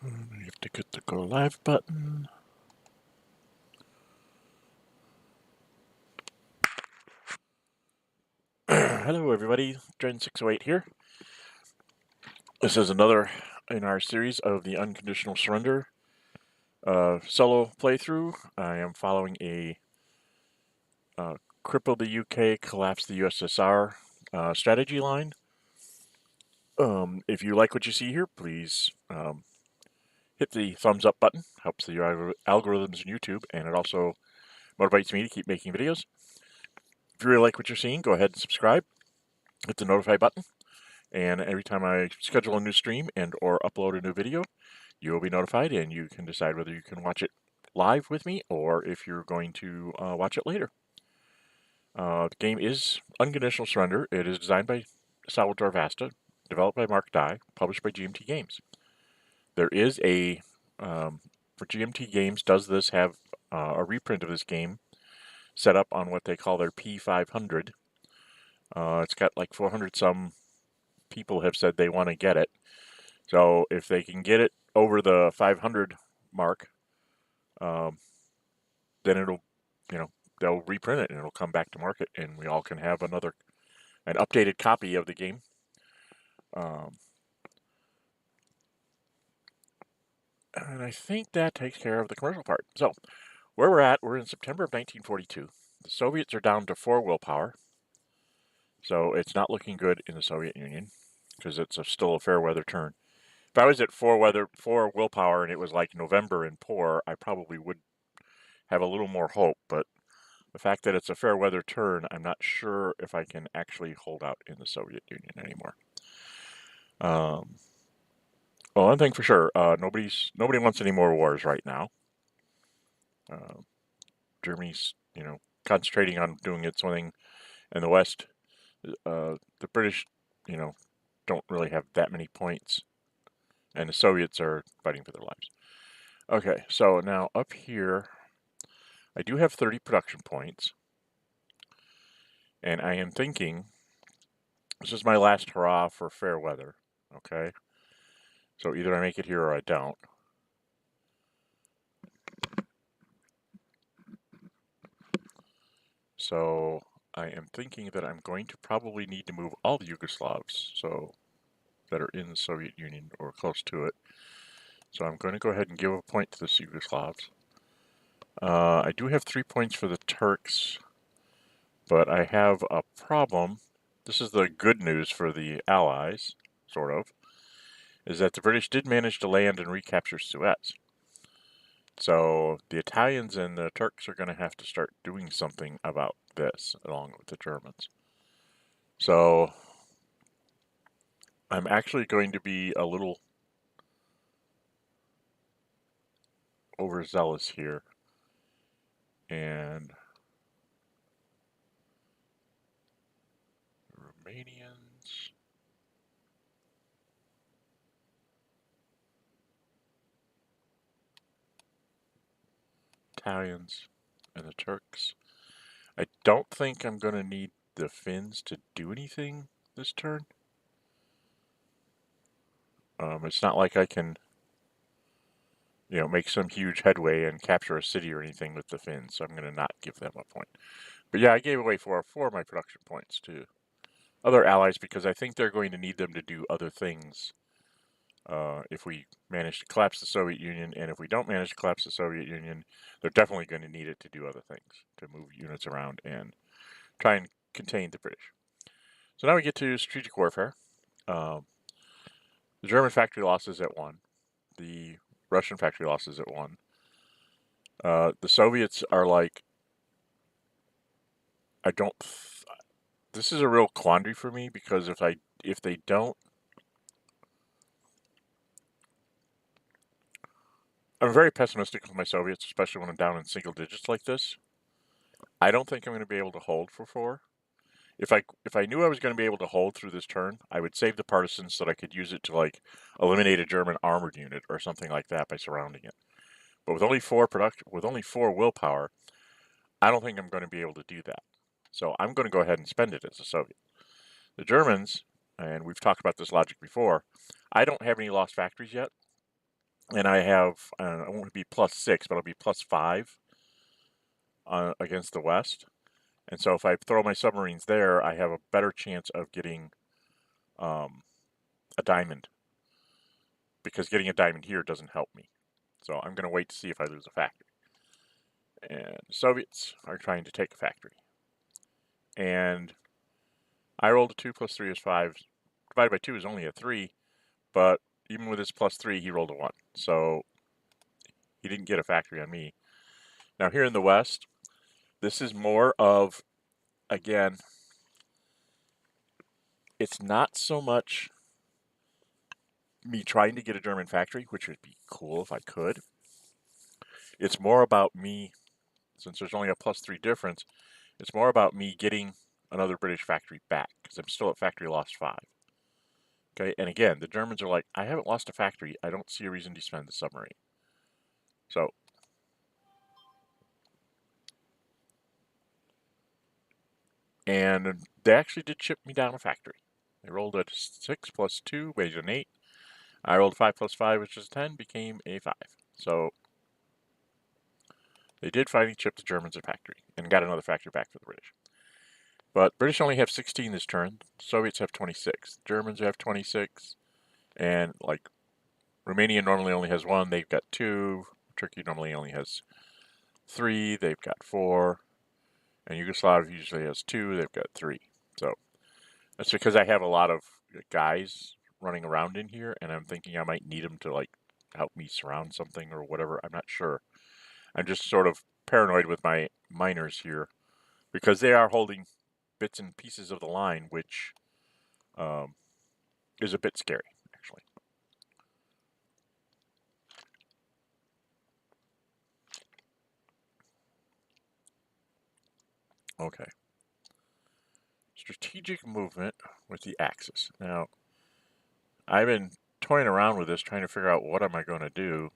You have to get the go live button. Hello everybody, Dren608 here. This is another in our series of the Unconditional Surrender solo playthrough. I am following a Cripple the UK Collapse the USSR strategy line. If you like what you see here, please hit the thumbs up button. Helps the algorithms in YouTube, and it also motivates me to keep making videos. If you really like what you're seeing, go ahead and subscribe. Hit the notify button. And every time I schedule a new stream and or upload a new video, you will be notified, and you can decide whether you can watch it live with me or if you're going to watch it later. The game is Unconditional Surrender. It is designed by Salvatore Vasta, developed by Mark Dye, published by GMT Games. There is a, for GMT Games, does this have a reprint of this game set up on what they call their P500. It's got like 400 some people have said they want to get it. So if they can get it over the 500 mark, then it'll, they'll reprint it and it'll come back to market, and we all can have an updated copy of the game. And I think that takes care of the commercial part. So where we're in September of 1942. The Soviets are down to 4 willpower. So it's not looking good in the Soviet Union because it's still a fair weather turn. If I was at 4 willpower and it was like November and poor, I probably would have a little more hope, but the fact that it's a fair weather turn, I'm not sure if I can actually hold out in the Soviet Union anymore. Well, one thing for sure, nobody wants any more wars right now. Germany's, concentrating on doing its own thing, and the West, the British, don't really have that many points, and the Soviets are fighting for their lives. Okay, so now up here, I do have 30 production points, and I am thinking this is my last hurrah for fair weather. Okay, so either I make it here or I don't. So I am thinking that I'm going to probably need to move all the Yugoslavs that are in the Soviet Union or close to it. So I'm going to go ahead and give a point to the Yugoslavs. I do have 3 points for the Turks, but I have a problem. This is the good news for the Allies, sort of, is that the British did manage to land and recapture Suez. So the Italians and the Turks are going to have to start doing something about this, along with the Germans. So I'm actually going to be a little overzealous here. And Romanians, Italians, and the Turks. I don't think I'm going to need the Finns to do anything this turn. It's not like I can, make some huge headway and capture a city or anything with the Finns, so I'm going to not give them a point. But yeah, I gave away 4 of my production points to other allies because I think they're going to need them to do other things if we manage to collapse the Soviet Union, and if we don't manage to collapse the Soviet Union, they're definitely going to need it to do other things, to move units around and try and contain the British. So now we get to strategic warfare. The German factory losses at 1. The Russian factory losses at 1. The Soviets are like, this is a real quandary for me because if they don't, I'm very pessimistic with my Soviets, especially when I'm down in single digits like this. I don't think I'm going to be able to hold for 4. If I knew I was going to be able to hold through this turn, I would save the partisans so that I could use it to like eliminate a German armored unit or something like that by surrounding it. But with only 4 willpower, I don't think I'm going to be able to do that. So I'm going to go ahead and spend it as a Soviet. The Germans, and we've talked about this logic before, I don't have any lost factories yet. And I have, I won't be +6, but I'll be +5 against the West. And so if I throw my submarines there, I have a better chance of getting a diamond. Because getting a diamond here doesn't help me. So I'm going to wait to see if I lose a factory. And the Soviets are trying to take a factory. And I rolled a 2 + 3 is 5. Divided by 2 is only a 3. But even with his +3, he rolled a 1. So he didn't get a factory on me. Now here in the West, this is more of, again, it's not so much me trying to get a German factory, which would be cool if I could. It's more about me, since there's only a +3 difference, it's more about me getting another British factory back, because I'm still at factory lost 5. Okay, and again, the Germans are like, I haven't lost a factory. I don't see a reason to spend the submarine. So, and they actually did chip me down a factory. They rolled a 6 + 2, made an 8. I rolled 5 + 5, which is 10, became a 5. So, they did finally chip the Germans a factory, and got another factory back for the British. But British only have 16 this turn. Soviets have 26. Germans have 26. And, like, Romania normally only has 1. They've got 2. Turkey normally only has 3. They've got 4. And Yugoslavia usually has 2. They've got 3. So that's because I have a lot of guys running around in here, and I'm thinking I might need them to, like, help me surround something or whatever. I'm not sure. I'm just sort of paranoid with my miners here, because they are holding bits and pieces of the line, which is a bit scary, actually. Okay. Strategic movement with the Axis. Now, I've been toying around with this, trying to figure out what am I going to do,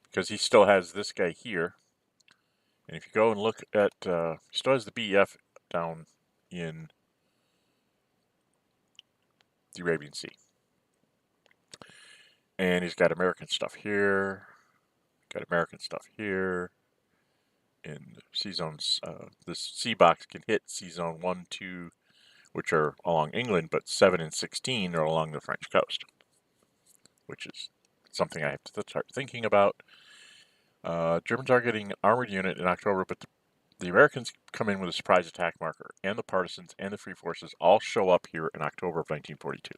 because he still has this guy here. And if you go and look at, he still has the BEF down in the Arabian Sea. And he's got American stuff here, got American stuff here. In sea zones, this sea box can hit sea zone 1, 2, which are along England, but 7 and 16 are along the French coast, which is something I have to start thinking about. Germans are getting an armored unit in October, but the Americans come in with a surprise attack marker, and the partisans and the free forces all show up here in October of 1942.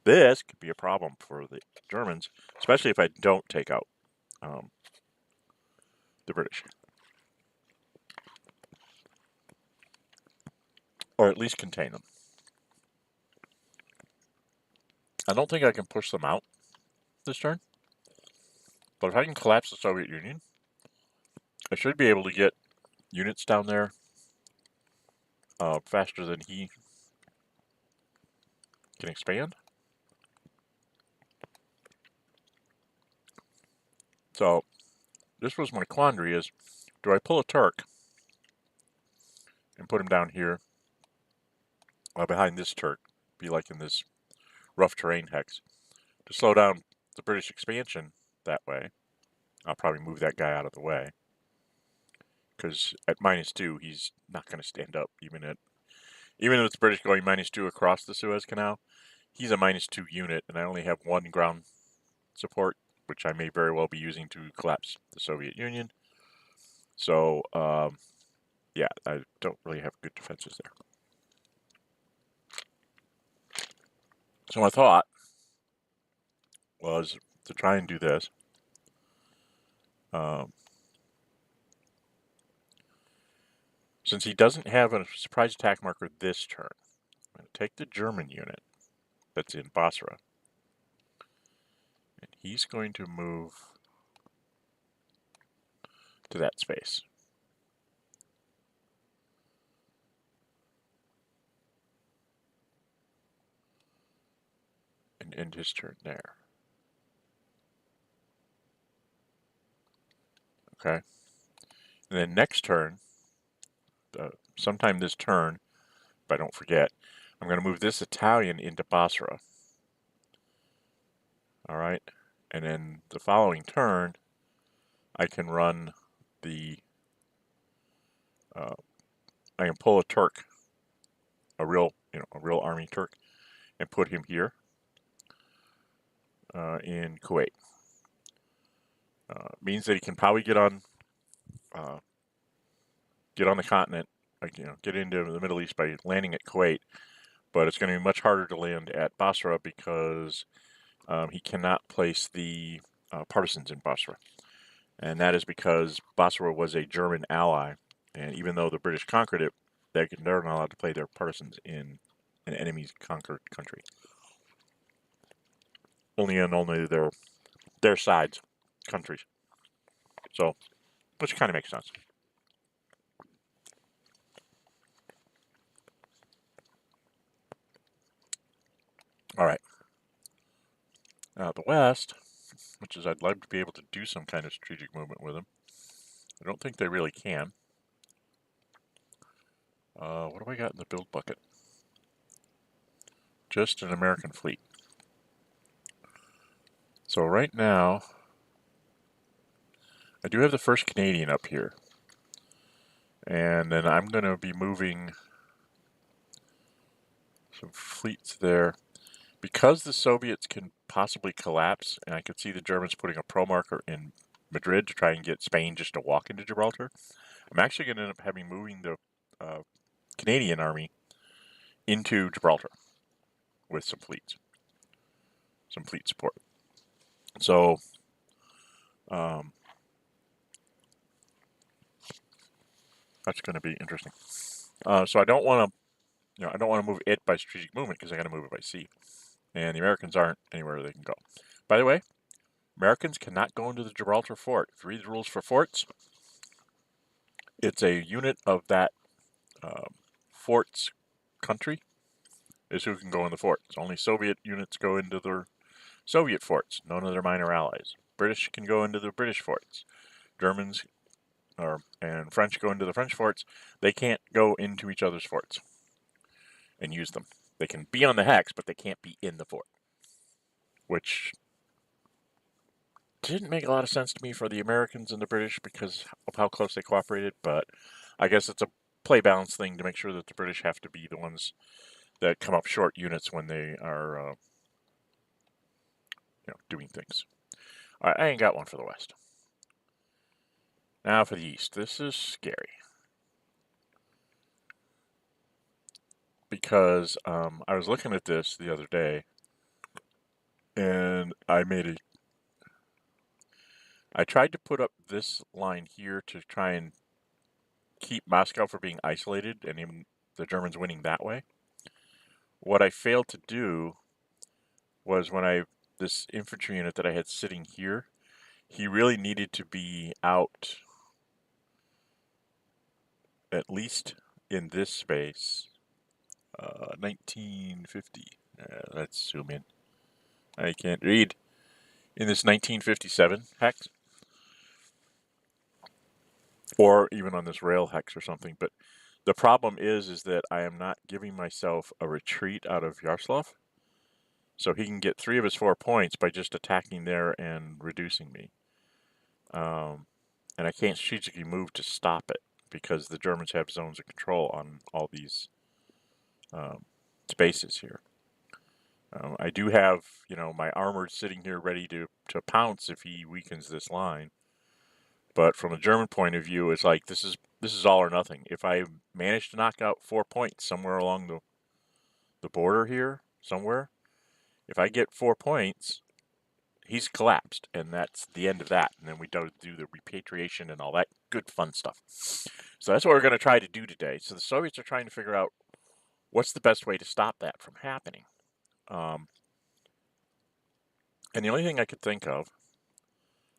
This could be a problem for the Germans, especially if I don't take out the British. Or at least contain them. I don't think I can push them out this turn. But if I can collapse the Soviet Union, I should be able to get units down there faster than he can expand. So this was my quandary: is do I pull a Turk and put him down here behind this Turk, be like in this rough terrain hex, to slow down the British expansion that way? I'll probably move that guy out of the way, because at -2 he's not going to stand up, even if it's the British going -2 across the Suez Canal. He's a -2 unit, and I only have 1 ground support, which I may very well be using to collapse the Soviet Union. So, yeah, I don't really have good defenses there. So my thought was to try and do this. Since he doesn't have a surprise attack marker this turn, I'm going to take the German unit that's in Basra, and he's going to move to that space. And end his turn there. Okay. And then next turn, sometime this turn, if I don't forget, I'm going to move this Italian into Basra. All right. And then the following turn, I can run the, I can pull a Turk, a real army Turk, and put him here in Kuwait. Means that he can probably get on the continent, get into the Middle East by landing at Kuwait, but it's going to be much harder to land at Basra because he cannot place the partisans in Basra. And that is because Basra was a German ally, and even though the British conquered it, they're not allowed to play their partisans in an enemy's conquered country. Only their sides, countries. So, which kind of makes sense. All right. Now the West, which is I'd love to be able to do some kind of strategic movement with them. I don't think they really can. What do I got in the build bucket? Just an American fleet. So right now, I do have the 1st Canadian up here. And then I'm going to be moving some fleets there. Because the Soviets can possibly collapse, and I could see the Germans putting a pro marker in Madrid to try and get Spain just to walk into Gibraltar, I'm actually going to end up moving the Canadian army into Gibraltar with some fleet support. So, that's going to be interesting. So I don't want to, move it by strategic movement because I got to move it by sea, and the Americans aren't anywhere they can go. By the way, Americans cannot go into the Gibraltar fort. If you read the rules for forts, it's a unit of that fort's country is who can go in the forts. Only Soviet units go into their Soviet forts, none of their minor allies. British can go into the British forts. Germans and French go into the French forts. They can't go into each other's forts and use them. They can be on the hex, but they can't be in the fort, which didn't make a lot of sense to me for the Americans and the British because of how close they cooperated, but I guess it's a play balance thing to make sure that the British have to be the ones that come up short units when they are doing things. All right, I ain't got one for the West. Now for the East. This is scary. Because I was looking at this the other day, and I tried to put up this line here to try and keep Moscow from being isolated and even the Germans winning that way. What I failed to do was this infantry unit that I had sitting here, he really needed to be out at least in this space. 1950. Let's zoom in. I can't read. In this 1957 hex. Or even on this rail hex or something. But the problem is that I am not giving myself a retreat out of Yaroslav. So he can get 3 of his 4 points by just attacking there and reducing me. And I can't strategically move to stop it because the Germans have zones of control on all these spaces here. I do have, my armored sitting here ready to pounce if he weakens this line. But from a German point of view, it's like this is all or nothing. If I manage to knock out 4 points somewhere along the border here, somewhere, if I get 4 points, he's collapsed, and that's the end of that. And then we do the repatriation and all that good fun stuff. So that's what we're going to try to do today. So the Soviets are trying to figure out what's the best way to stop that from happening. And the only thing I could think of,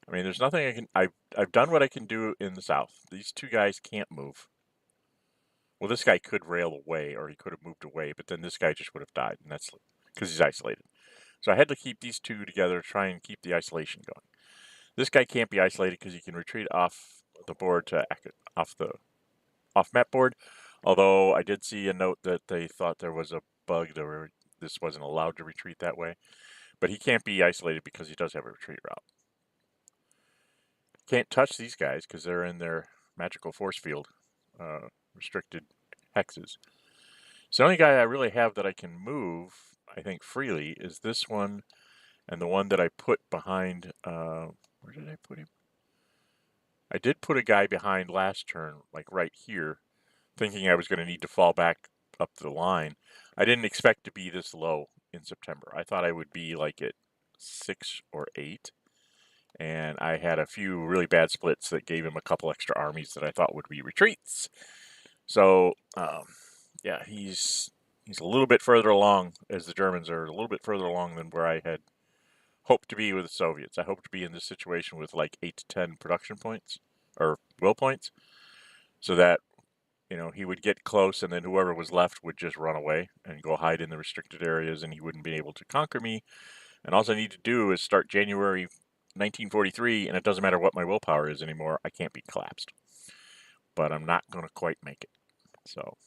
there's nothing I've done what I can do in the south. These 2 guys can't move. Well, this guy could rail away, or he could have moved away, but then this guy just would have died, and that's because he's isolated. So I had to keep these 2 together, try and keep the isolation going. This guy can't be isolated because he can retreat off the board off map board. Although I did see a note that they thought there was a bug where this wasn't allowed to retreat that way. But he can't be isolated because he does have a retreat route. Can't touch these guys because they're in their magical force field, restricted hexes. So the only guy I really have that I can move, I think, freely is this one and the one that I put behind. Where did I put him? I did put a guy behind last turn, like right here, thinking I was going to need to fall back up the line. I didn't expect to be this low in September. I thought I would be like at 6 or 8. And I had a few really bad splits that gave him a couple extra armies that I thought would be retreats. So, yeah, he's a little bit further along, as the Germans are a little bit further along than where I had hoped to be with the Soviets. I hoped to be in this situation with like 8 to 10 production points, or will points, so that, you know, he would get close and then whoever was left would just run away and go hide in the restricted areas and he wouldn't be able to conquer me. And all I need to do is start January 1943 and it doesn't matter what my willpower is anymore. I can't be collapsed. But I'm not going to quite make it. So,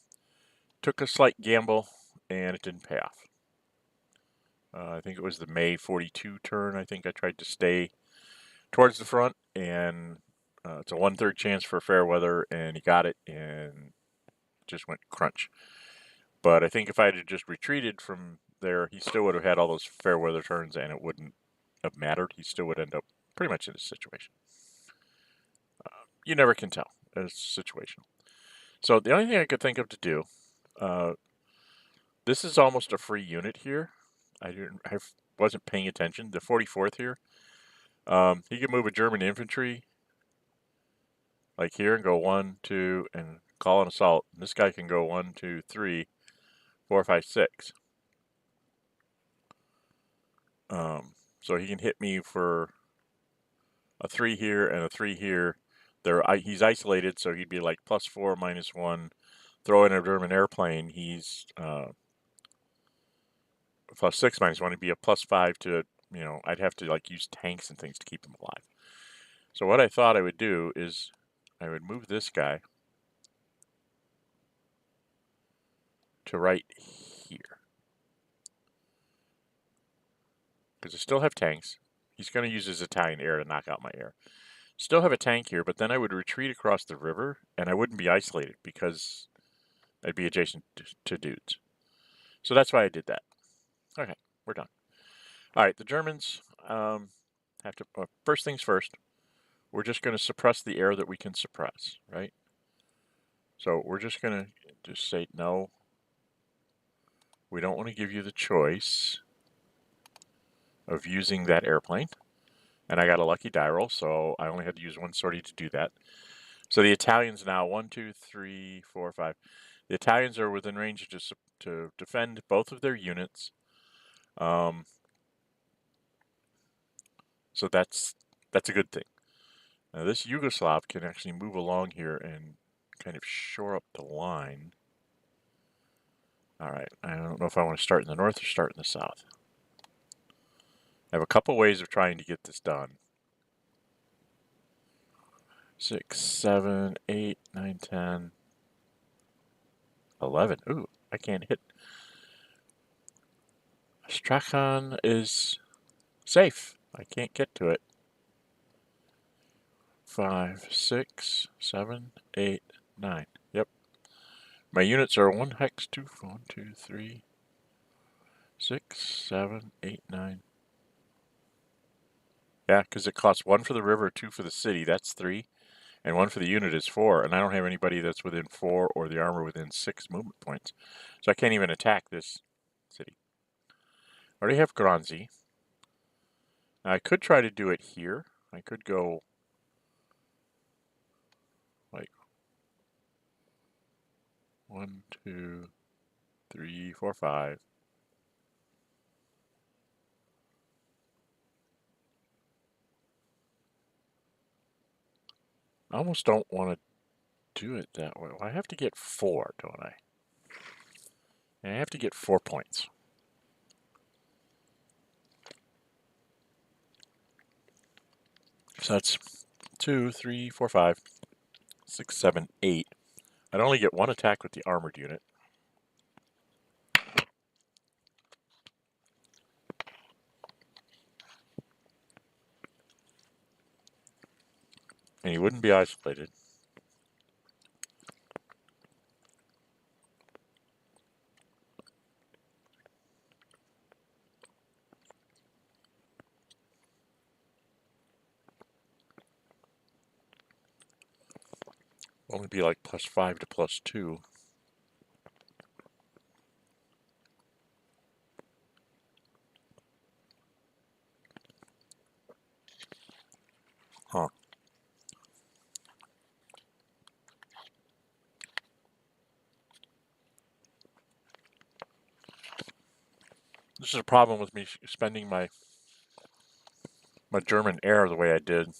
took a slight gamble and it didn't pay off. I think it was the May 42 turn. I think I tried to stay towards the front, and it's a 1/3 chance for fair weather, and he got it, and just went crunch. But I think if I had just retreated from there, he still would have had all those fair weather turns, and it wouldn't have mattered. He still would end up pretty much in this situation. You never can tell. It's situational. So the only thing I could think of to do, this is almost a free unit here. I wasn't paying attention. The 44th here, he can move a German infantry like here and go 1, 2, and call an assault. And this guy can go 1, 2, 3, 4, 5, 6. So he can hit me for a 3 here and a 3 here. He's isolated, so he'd be like +4, -1. Throw in a German airplane, he's +6, -1. He'd be a +5 to, you know, I'd have to like use tanks and things to keep him alive. So what I thought I would do is I would move this guy to right here. Because I still have tanks. He's going to use his Italian air to knock out my air. Still have a tank here, but then I would retreat across the river, and I wouldn't be isolated because I'd be adjacent to dudes. So that's why I did that. Okay, we're done. All right, the Germans have to... first things first, we're just going to suppress the air that we can suppress, right? So we're just going to just say, no, we don't want to give you the choice of using that airplane. And I got a lucky die roll, so I only had to use 1 sortie to do that. So the Italians now, 1, 2, 3, 4, 5. The Italians are within range to defend both of their units. So that's a good thing. Now this Yugoslav can actually move along here and kind of shore up the line. All right, I don't know if I want to start in the north or start in the south. I have a couple ways of trying to get this done. 6, 7, 8, 9, 10, 11. Ooh, I can't hit. Strachan is safe. I can't get to it. 5, 6, 7, 8, 9. Yep. My units are 1 hex, 2, 1, 2, 3, 6, 7, 8, 9. Yeah, because it costs 1 for the river, 2 for the city. That's 3. And 1 for the unit is 4. And I don't have anybody that's within 4 or the armor within 6 movement points. So I can't even attack this city. I already have Gronzy. Now I could try to do it here. I could go like 1, 2, 3, 4, 5. I almost don't want to do it that way. Well, I have to get 4, don't I? And I have to get 4 points. So that's 2, 3, 4, 5, 6, 7, 8. I'd only get 1 attack with the armored unit. And he wouldn't be isolated. Only be like +5 to +2. Huh. This is a problem with me spending my German air the way I did.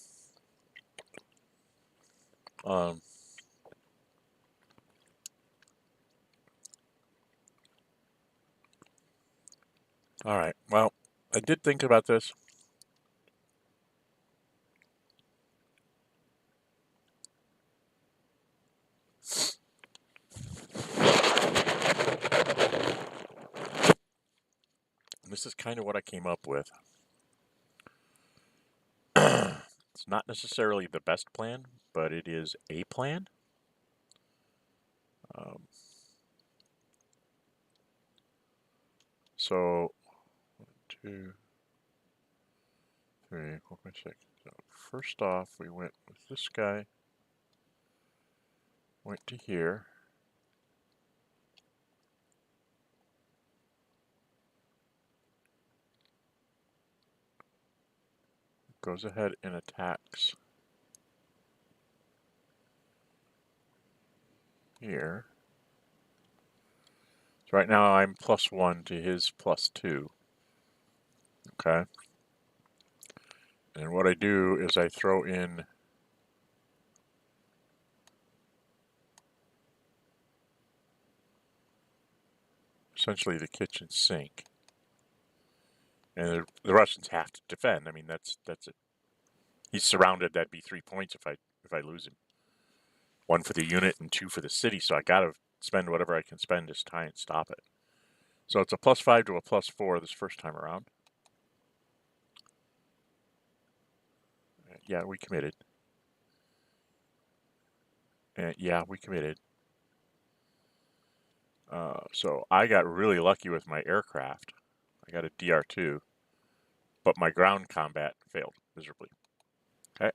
Alright, well, I did think about this. This is kind of what I came up with. It's not necessarily the best plan, but it is a plan. So, 1, 2, 3, 4, 5, 6. So first off, we went with this guy, went to here. Goes ahead and attacks here. So right now I'm +1 to his +2. Okay. And what I do is I throw in essentially the kitchen sink. And the Russians have to defend. I mean, that's it. He's surrounded. That'd be 3 points if I lose him. 1 for the unit and 2 for the city. So I gotta spend whatever I can spend to try and stop it. So it's a +5 to a +4 this first time around. Yeah, we committed. Yeah, we committed. So I got really lucky with my aircraft. I got a DR2, but my ground combat failed miserably. Okay.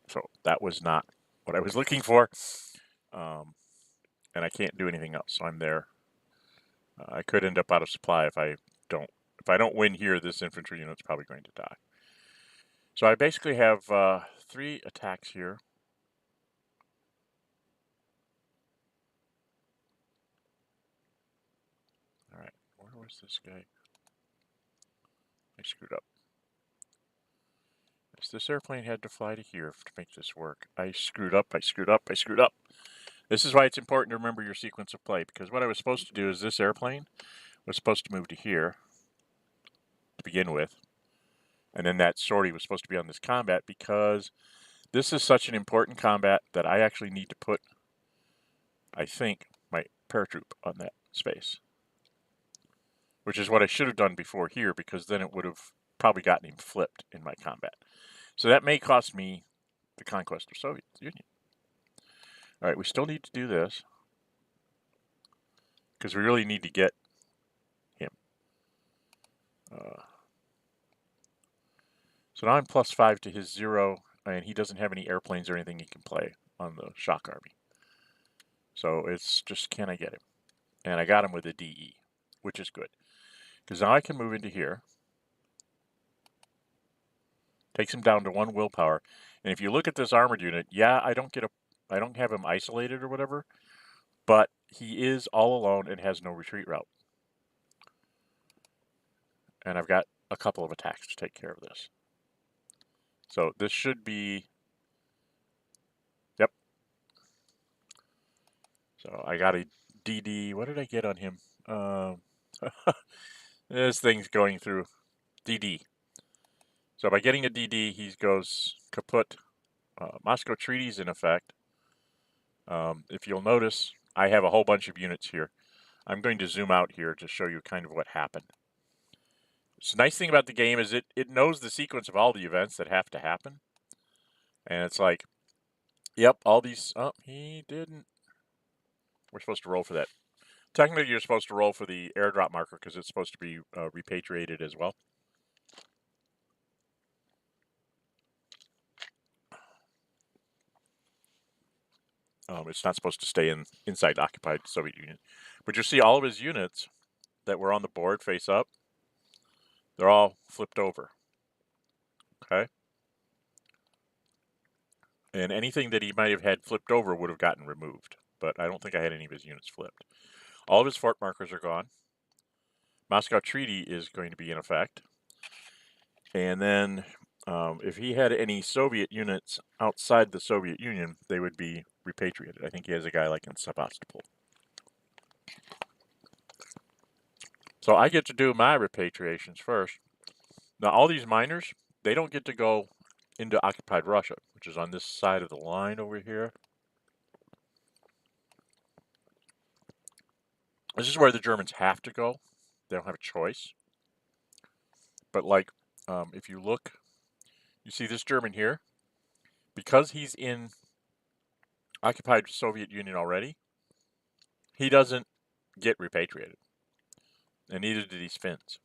So that was not what I was looking for. And I can't do anything else, so I'm there. I could end up out of supply if I don't win here. This infantry unit's probably going to die. So I basically have 3 attacks here. All right, where was this guy? I screwed up. This airplane had to fly to here to make this work. I screwed up. I screwed up. I screwed up. This is why it's important to remember your sequence of play, because what I was supposed to do is this airplane was supposed to move to here to begin with, and then that sortie was supposed to be on this combat, because this is such an important combat that I actually need to put, I think, my paratroop on that space, which is what I should have done before here, because then it would have probably gotten him flipped in my combat. So that may cost me the conquest of Soviet Union. All right, we still need to do this, because we really need to get him. So now I'm +5 to his 0, and he doesn't have any airplanes or anything he can play on the shock army. So it's just, can I get him? And I got him with a DE, which is good. Because now I can move into here. Takes him down to 1 willpower. And if you look at this armored unit, yeah, I don't have him isolated or whatever, but he is all alone and has no retreat route. And I've got a couple of attacks to take care of this. So this should be, yep. So I got a DD. What did I get on him? This thing's going through DD. So by getting a DD, he goes kaput. Moscow Treaty's in effect. If you'll notice, I have a whole bunch of units here. I'm going to zoom out here to show you kind of what happened. So the nice thing about the game is it knows the sequence of all the events that have to happen. And it's like, yep, all these... Oh, he didn't. We're supposed to roll for that. Technically, you're supposed to roll for the airdrop marker because it's supposed to be repatriated as well. It's not supposed to stay inside the occupied Soviet Union. But you see all of his units that were on the board face up. They're all flipped over. Okay? And anything that he might have had flipped over would have gotten removed. But I don't think I had any of his units flipped. All of his fort markers are gone. Moscow Treaty is going to be in effect. And then if he had any Soviet units outside the Soviet Union, they would be repatriated. I think he has a guy like in Sevastopol. So I get to do my repatriations first. Now all these miners, they don't get to go into occupied Russia, which is on this side of the line over here. This is where the Germans have to go. They don't have a choice. But like, if you look, you see this German here, because he's in occupied Soviet Union already, he doesn't get repatriated. And neither do these Finns.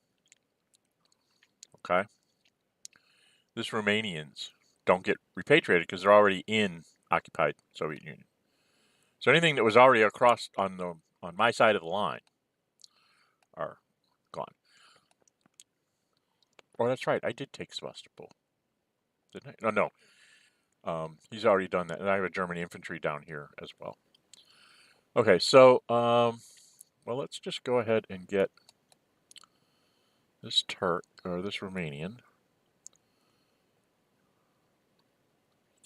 Okay? This Romanians don't get repatriated because they're already in occupied Soviet Union. So anything that was already across on my side of the line are gone. Oh, that's right. I did take Sevastopol. Didn't I? No. He's already done that. And I have a German infantry down here as well. Okay, so, well, let's just go ahead and get this Turk, or this Romanian.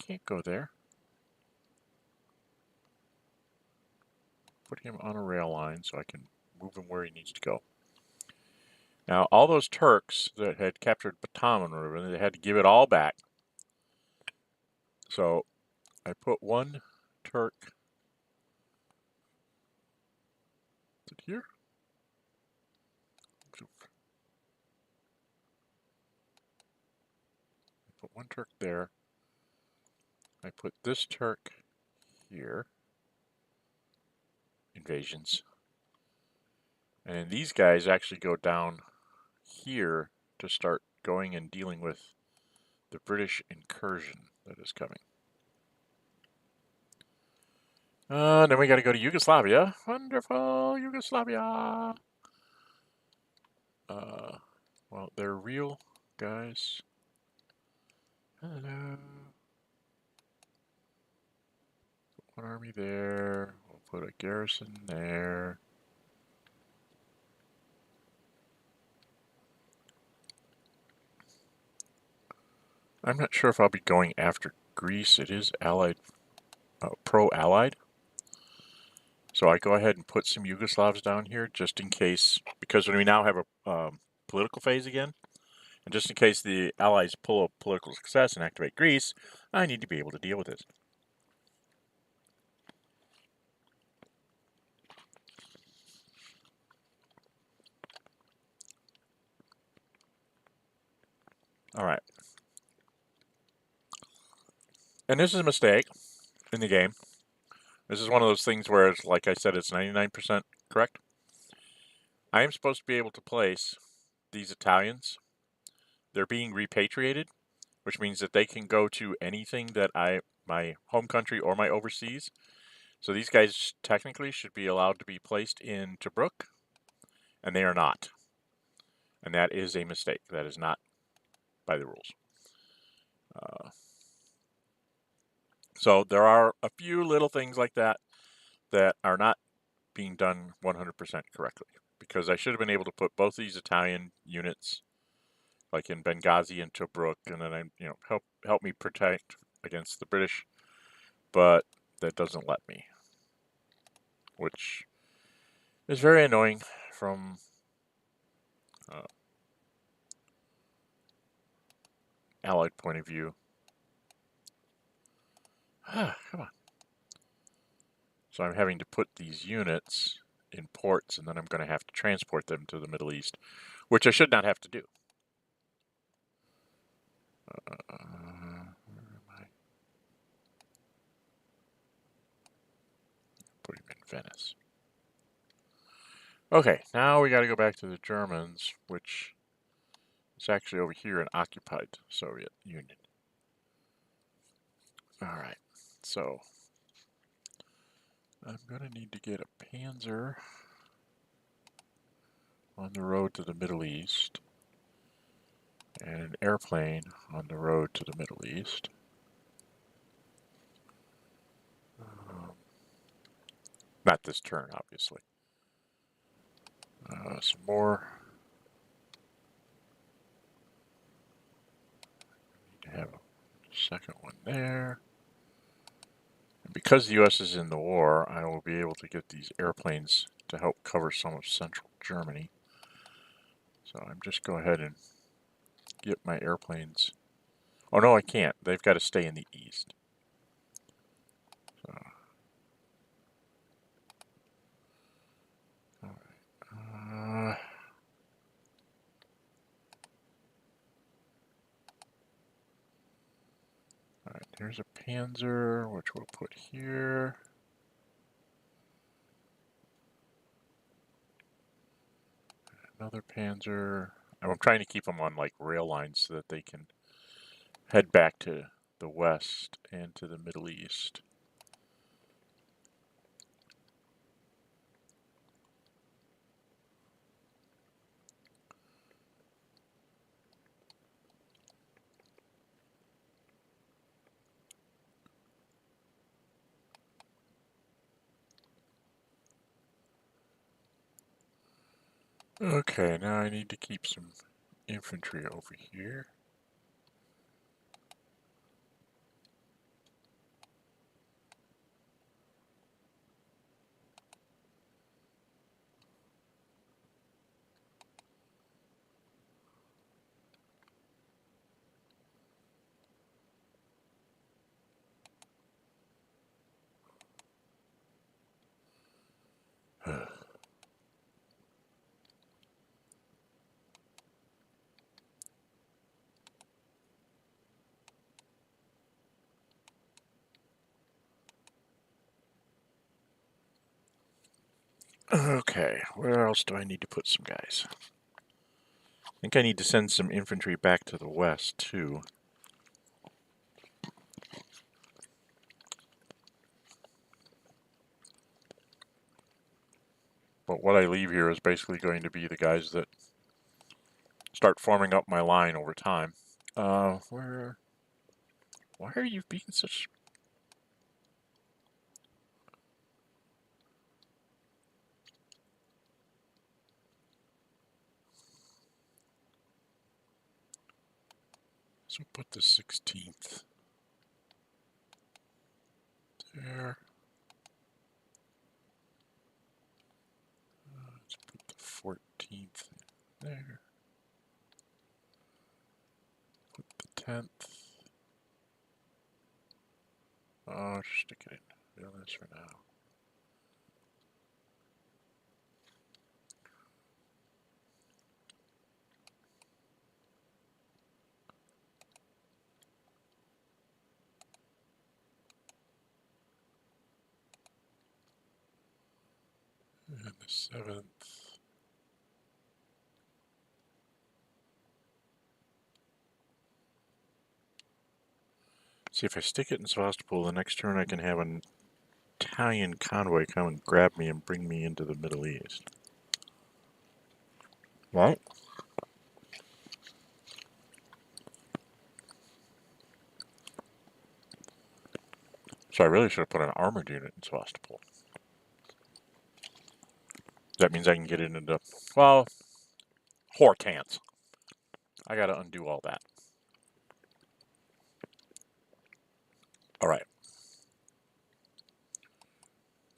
Can't go there. Put him on a rail line so I can move him where he needs to go. Now, all those Turks that had captured Batam, they had to give it all back. So, I put one Turk... Is it here? I put one Turk there. I put this Turk here. Invasions. And these guys actually go down here to start going and dealing with the British incursion that is coming. Then we got to go to Yugoslavia. Wonderful Yugoslavia. Well, they're real guys. Hello. Put one army there. We'll put a garrison there. I'm not sure if I'll be going after Greece. It is allied, pro-allied. So I go ahead and put some Yugoslavs down here just in case, because when we now have a political phase again, and just in case the Allies pull a political success and activate Greece, I need to be able to deal with this. All right. And this is a mistake in the game. This is one of those things where, it's, like I said, it's 99% correct. I am supposed to be able to place these Italians. They're being repatriated, which means that they can go to anything that my home country or my overseas. So these guys technically should be allowed to be placed in Tobruk, and they are not. And that is a mistake. That is not by the rules. So there are a few little things like that that are not being done 100% correctly. Because I should have been able to put both these Italian units, like in Benghazi and Tobruk, and then help me protect against the British, but that doesn't let me, which is very annoying from Allied point of view. Come on. So I'm having to put these units in ports, and then I'm going to have to transport them to the Middle East, which I should not have to do. Where am I? Put him in Venice. Okay, now we got to go back to the Germans, which is actually over here in occupied Soviet Union. Alright, so I'm going to need to get a Panzer on the road to the Middle East and an airplane on the road to the Middle East. Not this turn, obviously. Some more. Need to have a second one there. And because the U.S. is in the war, I will be able to get these airplanes to help cover some of central Germany. So I'm just go ahead and get my airplanes. Oh no, I can't. They've got to stay in the east. So, all right. All right, here's a Panzer, which we'll put here. Another Panzer. I'm trying to keep them on like rail lines so that they can head back to the west and to the Middle East. Okay, now I need to keep some infantry over here. Okay, where else do I need to put some guys? I think I need to send some infantry back to the west, too. But what I leave here is basically going to be the guys that start forming up my line over time. Why are you being such... So put the 16th there. Let's put the 14th there. Put the 10th. Oh, just stick it in. Do this for now. And the 7th. See, if I stick it in Sevastopol, the next turn I can have an Italian convoy come and grab me and bring me into the Middle East. Right? So I really should have put an armored unit in Sevastopol. That means I can get it into, well, Hortense. I gotta undo all that. Alright.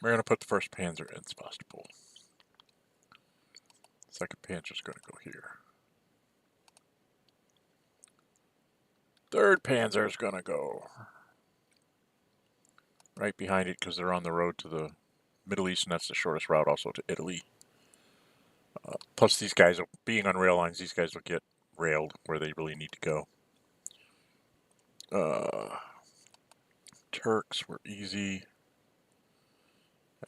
We're gonna put the first Panzer in Sevastopol. Second Panzer's gonna go here. Third Panzer's gonna go right behind it because they're on the road to the Middle East, and that's the shortest route also to Italy. Plus, these guys, being on rail lines, these guys will get railed where they really need to go. Turks were easy.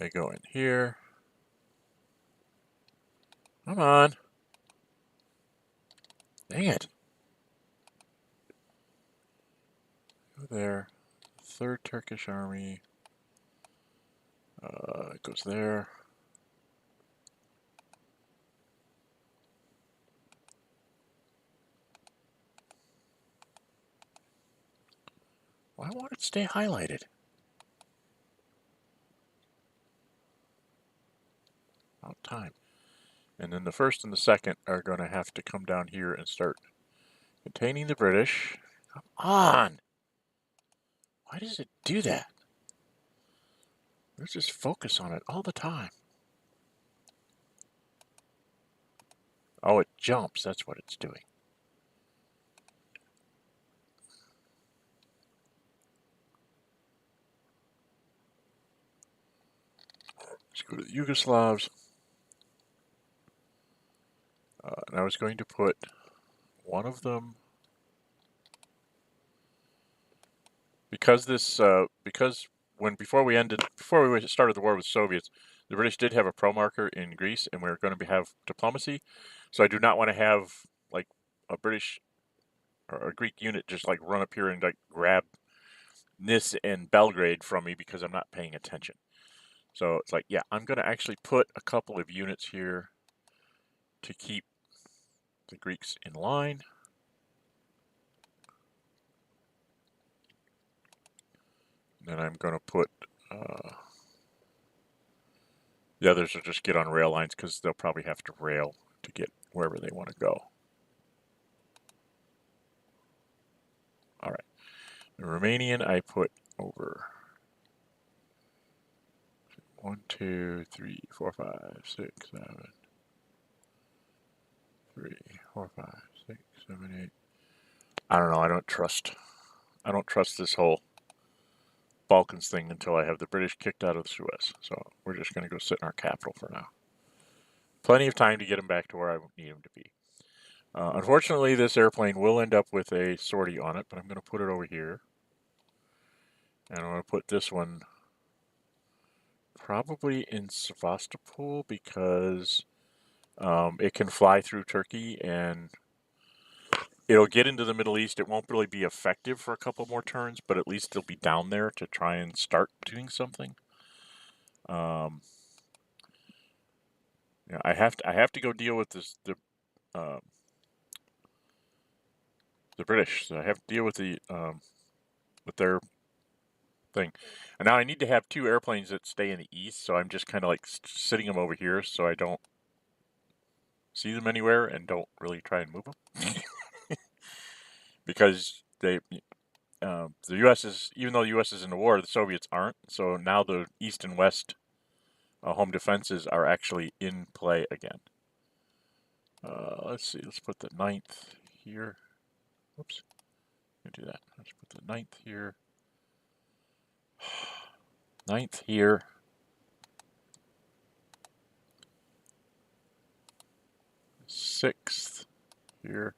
I go in here. Come on. Dang it. Go there. Third Turkish army. It goes there. Why won't it stay highlighted? About time. And then the first and the second are going to have to come down here and start containing the British. Come on! Why does it do that? Let's just focus on it all the time. Oh, it jumps. That's what it's doing. Let's go to the Yugoslavs. And I was going to put one of them because before we started the war with Soviets, the British did have a pro marker in Greece, and we were going to have diplomacy. So I do not want to have like a British or a Greek unit just like run up here and like grab Nis and Belgrade from me because I'm not paying attention. So it's like, yeah, I'm going to actually put a couple of units here to keep the Greeks in line. Then I'm going to put the others will just get on rail lines because they'll probably have to rail to get wherever they want to go. All right. The Romanian I put over 1, 2, 3, 4, 5, 6, 7, 3, 4, 5, 6, 7, 8. I don't know. I don't trust this whole Balkans thing until I have the British kicked out of the Suez. So we're just going to go sit in our capital for now. Plenty of time to get them back to where I need them to be. Unfortunately, this airplane will end up with a sortie on it, but I'm going to put it over here. And I'm going to put this one probably in Sevastopol because it can fly through Turkey and it'll get into the Middle East. It won't really be effective for a couple more turns, but at least it'll be down there to try and start doing something. Yeah, I have to go deal with the British. So I have to deal with with their thing. And now I need to have 2 airplanes that stay in the east, so I'm just kind of like sitting them over here so I don't see them anywhere and don't really try and move them. Because the U.S. is, even though the U.S. is in the war, the Soviets aren't. So now the east and west home defenses are actually in play again. Let's see. Let's put the 9th here. Oops. Let me do that. Let's put the 9th here. 9th here. 6th here.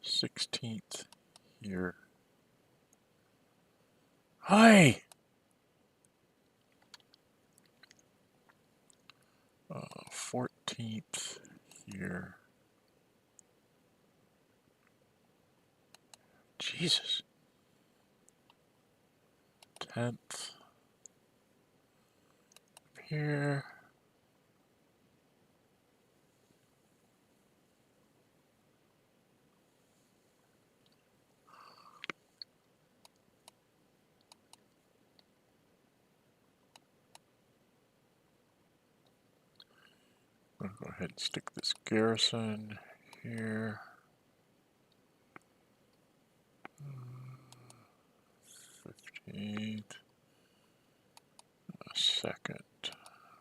16th here. Hi! 14th here. Jesus. 10th here. I'm going to go ahead and stick this garrison here. 15th. Second.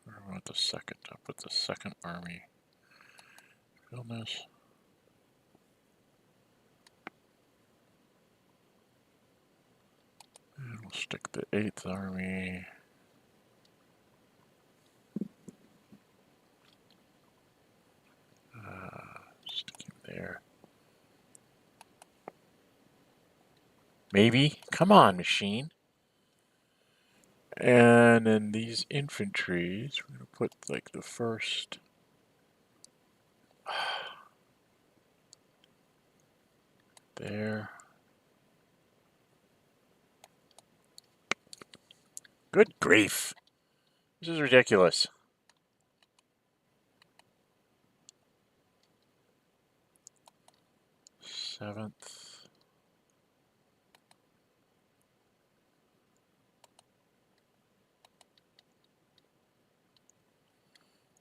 Where do I want the second? I'll put the 2nd Army. Film this. And we'll stick the 8th Army. Stick him there. Maybe. Come on, machine. And then these infantries, we're going to put like the first. There. Good grief. This is ridiculous. Seventh.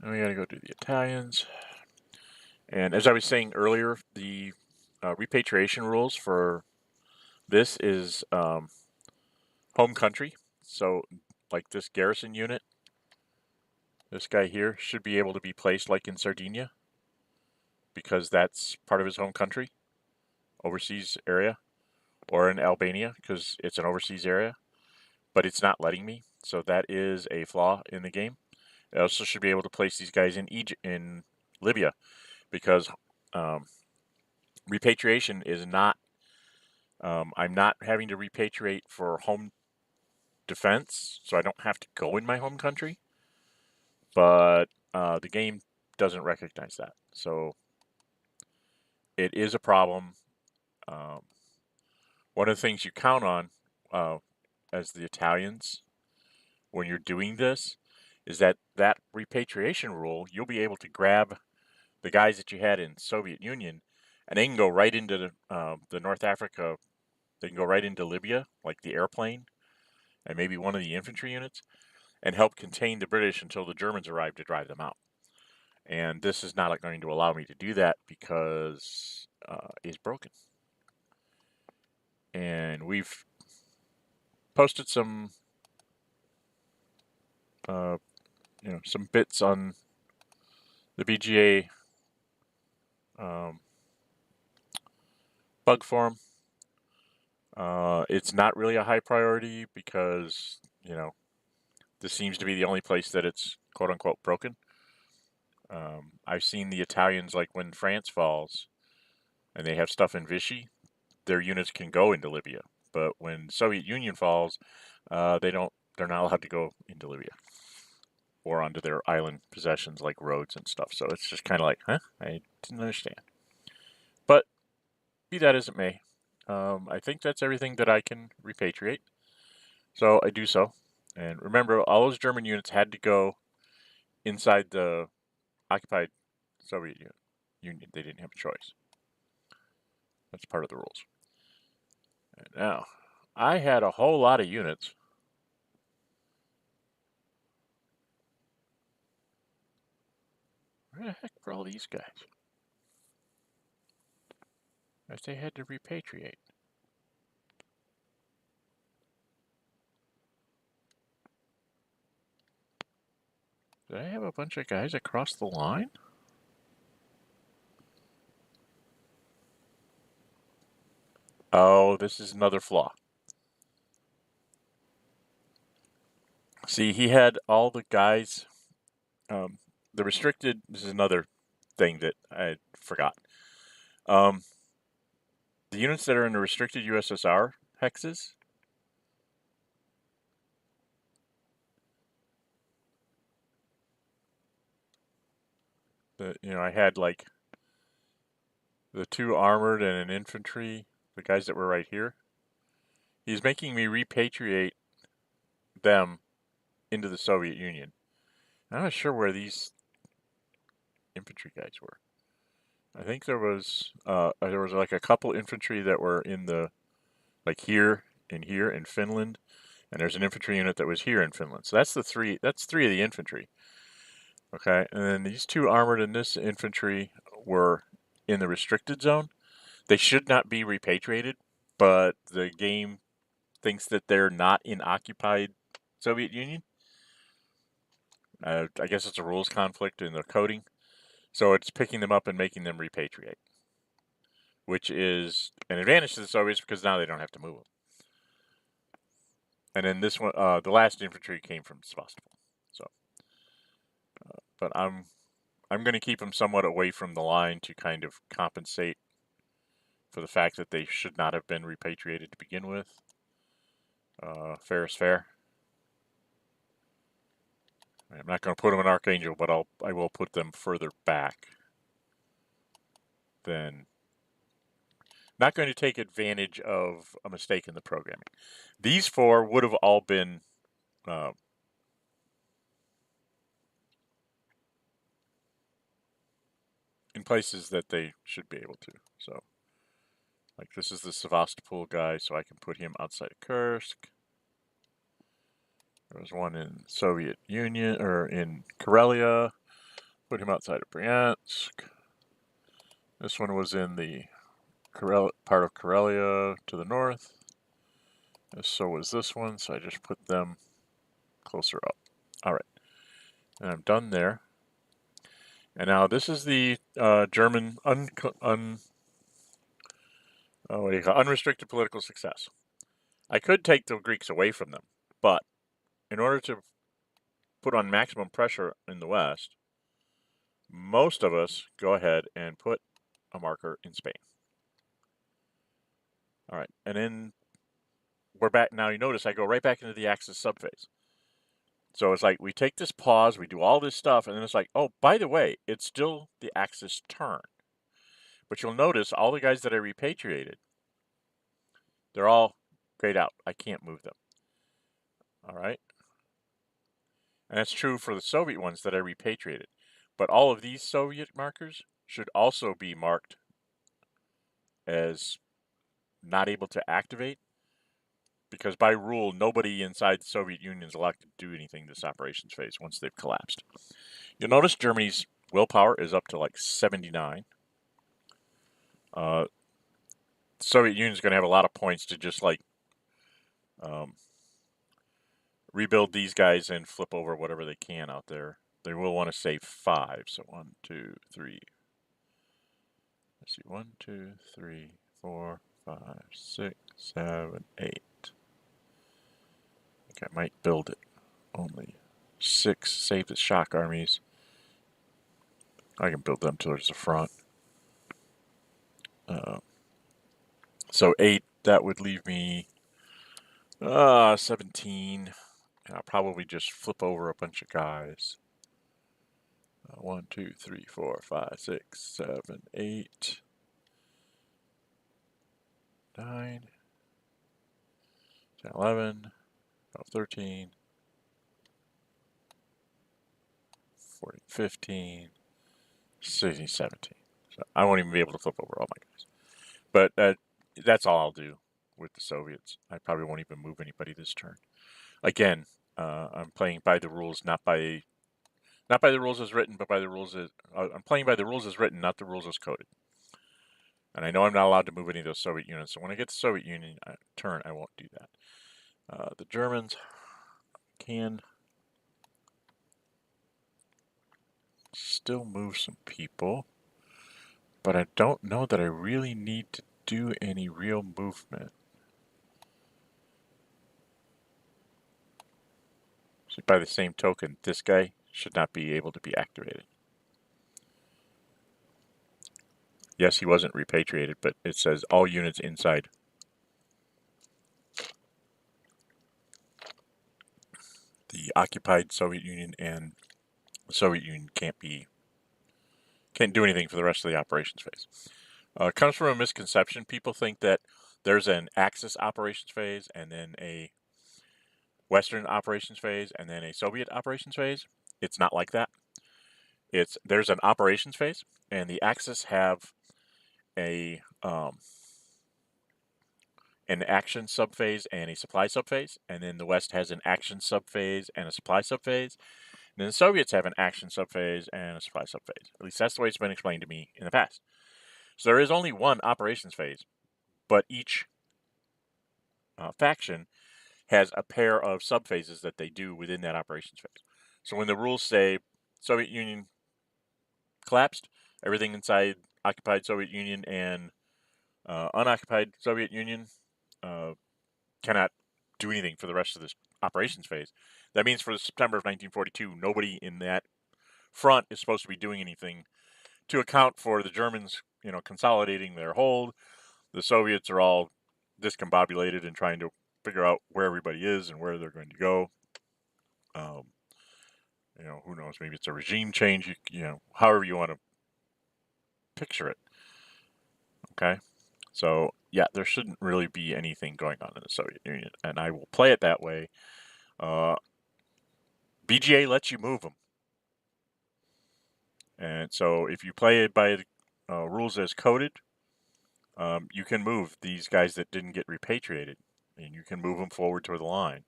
And we gotta go do the Italians. And as I was saying earlier, the repatriation rules for this is home country. So, like this garrison unit, this guy here should be able to be placed like in Sardinia because that's part of his home country, overseas area, or in Albania because it's an overseas area, but it's not letting me. So that is a flaw in the game. I also should be able to place these guys in in Libya because repatriation is not. I'm not having to repatriate for home defense, so I don't have to go in my home country. But the game doesn't recognize that, so it is a problem. Um, One of the things you count on as the Italians when you're doing this is that repatriation rule, you'll be able to grab the guys that you had in Soviet Union, and they can go right into the North Africa. They can go right into Libya, like the airplane, and maybe one of the infantry units, and help contain the British until the Germans arrive to drive them out. And this is not going to allow me to do that because it's broken. And we've posted some, some bits on the BGA bug forum. It's not really a high priority because, this seems to be the only place that it's quote unquote broken. I've seen the Italians, like when France falls and they have stuff in Vichy, their units can go into Libya. But when Soviet Union falls, they're not allowed to go into Libya or onto their island possessions like roads and stuff. So it's just kind of like, huh? I didn't understand. But be that as it may, I think that's everything that I can repatriate. So I do so. And remember, all those German units had to go inside the occupied Soviet Union. They didn't have a choice. That's part of the rules. And now, I had a whole lot of units. Where the heck were all these guys? As they had to repatriate. Did I have a bunch of guys across the line? Oh, this is another flaw. See, he had all the guys. The restricted. This is another thing that I forgot. The units that are in the restricted USSR hexes. I had like the 2 armored and an infantry, the guys that were right here. He's making me repatriate them into the Soviet Union. I'm not sure where these infantry guys were. I think there was like a couple infantry that were in the like here in Finland, and there's an infantry unit that was here in Finland. So that's three of the infantry. Okay, and then these 2 armored and this infantry were in the restricted zone. They should not be repatriated, but the game thinks that they're not in occupied Soviet Union. I guess it's a rules conflict in the coding. So it's picking them up and making them repatriate, which is an advantage to the Soviets because now they don't have to move them. And then this one, the last infantry came from Vasta. So, but I'm going to keep them somewhat away from the line to kind of compensate for the fact that they should not have been repatriated to begin with. Fair is fair. I'm not going to put them in Archangel, but I will put them further back than... Not going to take advantage of a mistake in the programming. These 4 would have all been in places that they should be able to. So, like, this is the Sevastopol guy, so I can put him outside of Kursk. There was one in Soviet Union, or in Karelia. Put him outside of Bryansk. This one was in the part of Karelia to the north. So was this one, so I just put them closer up. All right, and I'm done there. And now this is the German unrestricted political success. I could take the Greeks away from them, but in order to put on maximum pressure in the West, most of us go ahead and put a marker in Spain. All right, and then we're back. Now you notice I go right back into the Axis subphase. So it's like we take this pause, we do all this stuff, and then it's like, oh, by the way, it's still the Axis turn. But you'll notice all the guys that I repatriated, they're all grayed out. I can't move them. All right? And that's true for the Soviet ones that I repatriated. But all of these Soviet markers should also be marked as not able to activate, because by rule, nobody inside the Soviet Union is allowed to do anything this operations phase once they've collapsed. You'll notice Germany's willpower is up to like 79. The Soviet Union is going to have a lot of points to just like rebuild these guys and flip over whatever they can out there. They will want to save 5. So 1, 2, 3. Let's see, 1, 2, 3, 4, 5, 6, 7, 8. I think I might build it. Only 6 save the shock armies. I can build them towards the front. So 8, that would leave me 17. And I'll probably just flip over a bunch of guys. 1, 2, 3, 4, 5, 6, 7, 8, 9, 10, 11, 12, 13, 14, 15, 16, 17. So I won't even be able to flip over all my guys. But that's all I'll do with the Soviets. I probably won't even move anybody this turn. Again, I'm playing by the rules, not by the rules as written, but by the rules as I'm playing by the rules as written, not the rules as coded. And I know I'm not allowed to move any of those Soviet units. So when I get the Soviet Union turn, I won't do that. The Germans can still move some people, but I don't know that I really need to do any real movement. So by the same token, this guy should not be able to be activated. Yes, he wasn't repatriated, but it says all units inside. The occupied Soviet Union and the Soviet Union can't do anything for the rest of the operations phase. It comes from a misconception. People think that there's an Axis operations phase and then a Western operations phase and then a Soviet operations phase. It's not like that. There's an operations phase, and the Axis have an action subphase and a supply subphase, and then the West has an action subphase and a supply subphase, and then the Soviets have an action subphase and a supply subphase. At least that's the way it's been explained to me in the past. So there is only one operations phase, but each faction has a pair of subphases that they do within that operations phase. So when the rules say Soviet Union collapsed, everything inside occupied Soviet Union and unoccupied Soviet Union cannot do anything for the rest of this operations phase. That means for September of 1942, nobody in that front is supposed to be doing anything to account for the Germans, consolidating their hold, the Soviets are all discombobulated and trying to figure out where everybody is and where they're going to go. You know, who knows? Maybe it's a regime change. You know, however you want to picture it. Okay, so yeah, there shouldn't really be anything going on in the Soviet Union, and I will play it that way. BGA lets you move them, and so if you play it by the rules as coded, you can move these guys that didn't get repatriated, and you can move them forward to the line.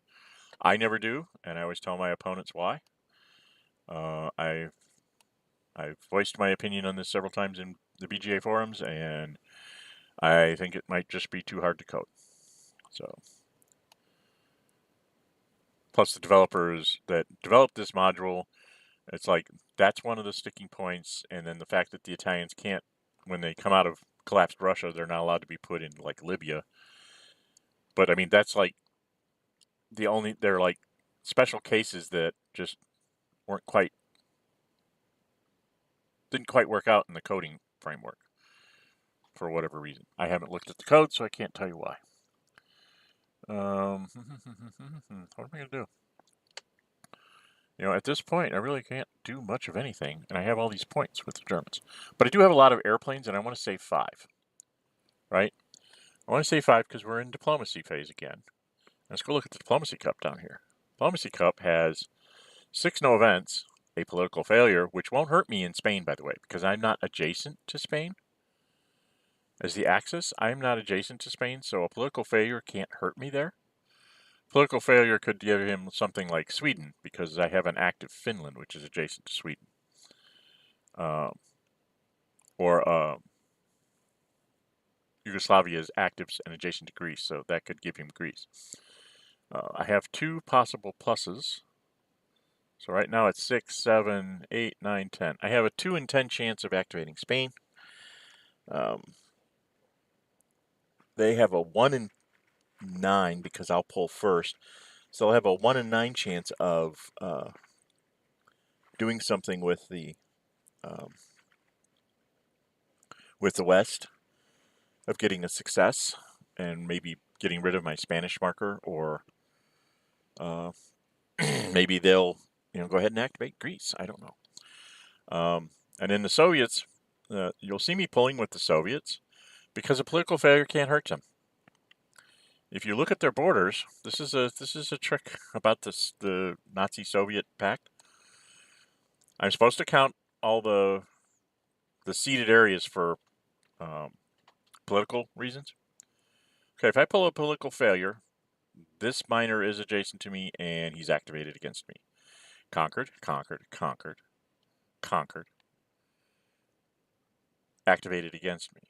I never do, and I always tell my opponents why. I've voiced my opinion on this several times in the BGA forums, and I think it might just be too hard to code. So, plus the developers that developed this module, it's like that's one of the sticking points, and then the fact that the Italians can't, when they come out of collapsed Russia, they're not allowed to be put in like Libya. But I mean, that's like they're like special cases that just didn't quite work out in the coding framework for whatever reason. I haven't looked at the code, so I can't tell you why. What am I going to do? You know, at this point, I really can't do much of anything, and I have all these points with the Germans. But I do have a lot of airplanes, and I want to save 5. Right? I want to save 5 because we're in diplomacy phase again. Let's go look at the Diplomacy Cup down here. Diplomacy Cup has 6 no events, a political failure, which won't hurt me in Spain, by the way, because I'm not adjacent to Spain. As the Axis, I'm not adjacent to Spain, so a political failure can't hurt me there. Political failure could give him something like Sweden, because I have an active Finland, which is adjacent to Sweden. Or Yugoslavia is active and adjacent to Greece, so that could give him Greece. I have 2 possible pluses. So right now it's 6, 7, 8, 9, 10. I have a 2 in 10 chance of activating Spain. They have a 1 in 9 because I'll pull first. So they'll have a 1 in 9 chance of doing something with the West, of getting a success and maybe getting rid of my Spanish marker, or maybe they'll go ahead and activate Greece. I don't know. And in the Soviets, you'll see me pulling with the Soviets because a political failure can't hurt them. If you look at their borders, this is a trick about the Nazi-Soviet pact. I'm supposed to count all the ceded areas for political reasons. Okay, if I pull a political failure, this minor is adjacent to me and he's activated against me. Conquered, conquered, conquered, conquered. Activated against me.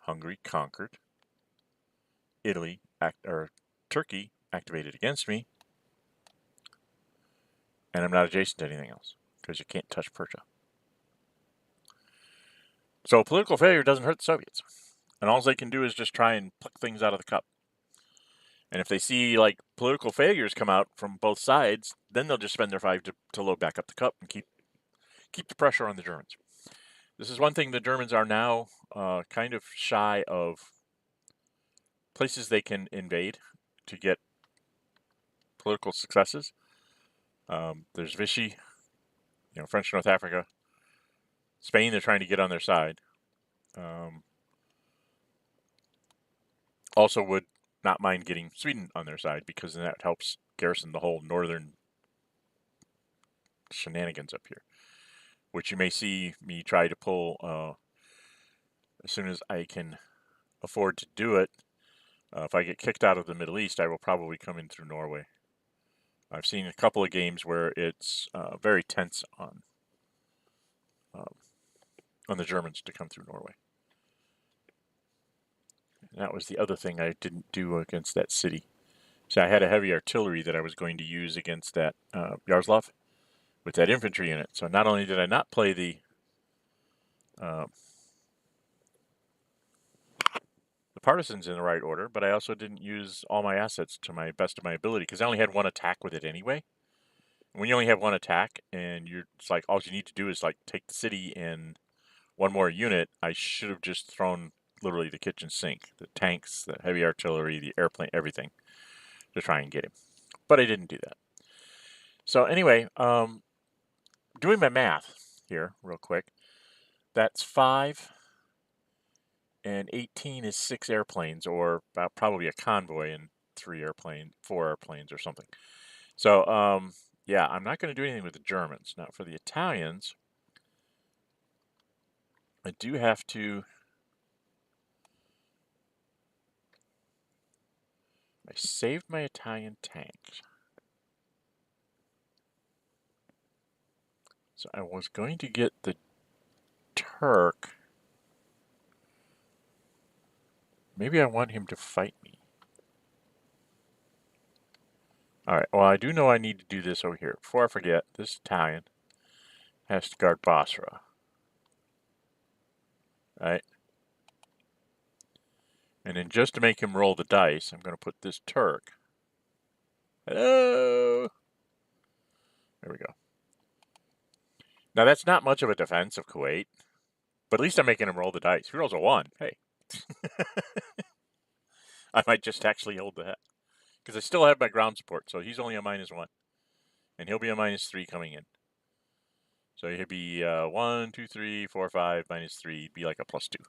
Hungary, conquered. Italy, Turkey, activated against me. And I'm not adjacent to anything else because you can't touch Persia. So political failure doesn't hurt the Soviets. And all they can do is just try and pluck things out of the cup. And if they see like political failures come out from both sides, then they'll just spend their 5 to load back up the cup and keep the pressure on the Germans. This is one thing the Germans are now kind of shy of places they can invade to get political successes. There's Vichy, French North Africa. Spain, they're trying to get on their side. Also would not mind getting Sweden on their side because then that helps garrison the whole northern shenanigans up here, which you may see me try to pull as soon as I can afford to do it. If I get kicked out of the Middle East, I will probably come in through Norway. I've seen a couple of games where it's very tense on the Germans to come through Norway. And that was the other thing I didn't do against that city. So I had a heavy artillery that I was going to use against that Yaroslav with that infantry unit. So not only did I not play the partisans in the right order, but I also didn't use all my assets to my best of my ability because I only had 1 attack with it anyway. When you only have 1 attack and it's like all you need to do is like take the city and 1 more unit, I should have just thrown literally the kitchen sink, the tanks, the heavy artillery, the airplane, everything, to try and get him. But I didn't do that. So anyway, doing my math here real quick, that's 5 and 18 is 6 airplanes, or about probably a convoy and 4 airplanes or something. So yeah, I'm not going to do anything with the Germans. Now for the Italians, I do have to. I saved my Italian tanks. So I was going to get the Turk. Maybe I want him to fight me. Alright, well I do know I need to do this over here. Before I forget, this Italian has to guard Basra. Right? And then just to make him roll the dice, I'm going to put this Turk. Hello! There we go. Now that's not much of a defense of Kuwait, but at least I'm making him roll the dice. If he rolls a 1, hey. I might just actually hold the head. Because I still have my ground support, so he's only a -1. And he'll be a -3 coming in. So he'd be 1, 2, 3, 4, 5, -3. He'd be like a +2.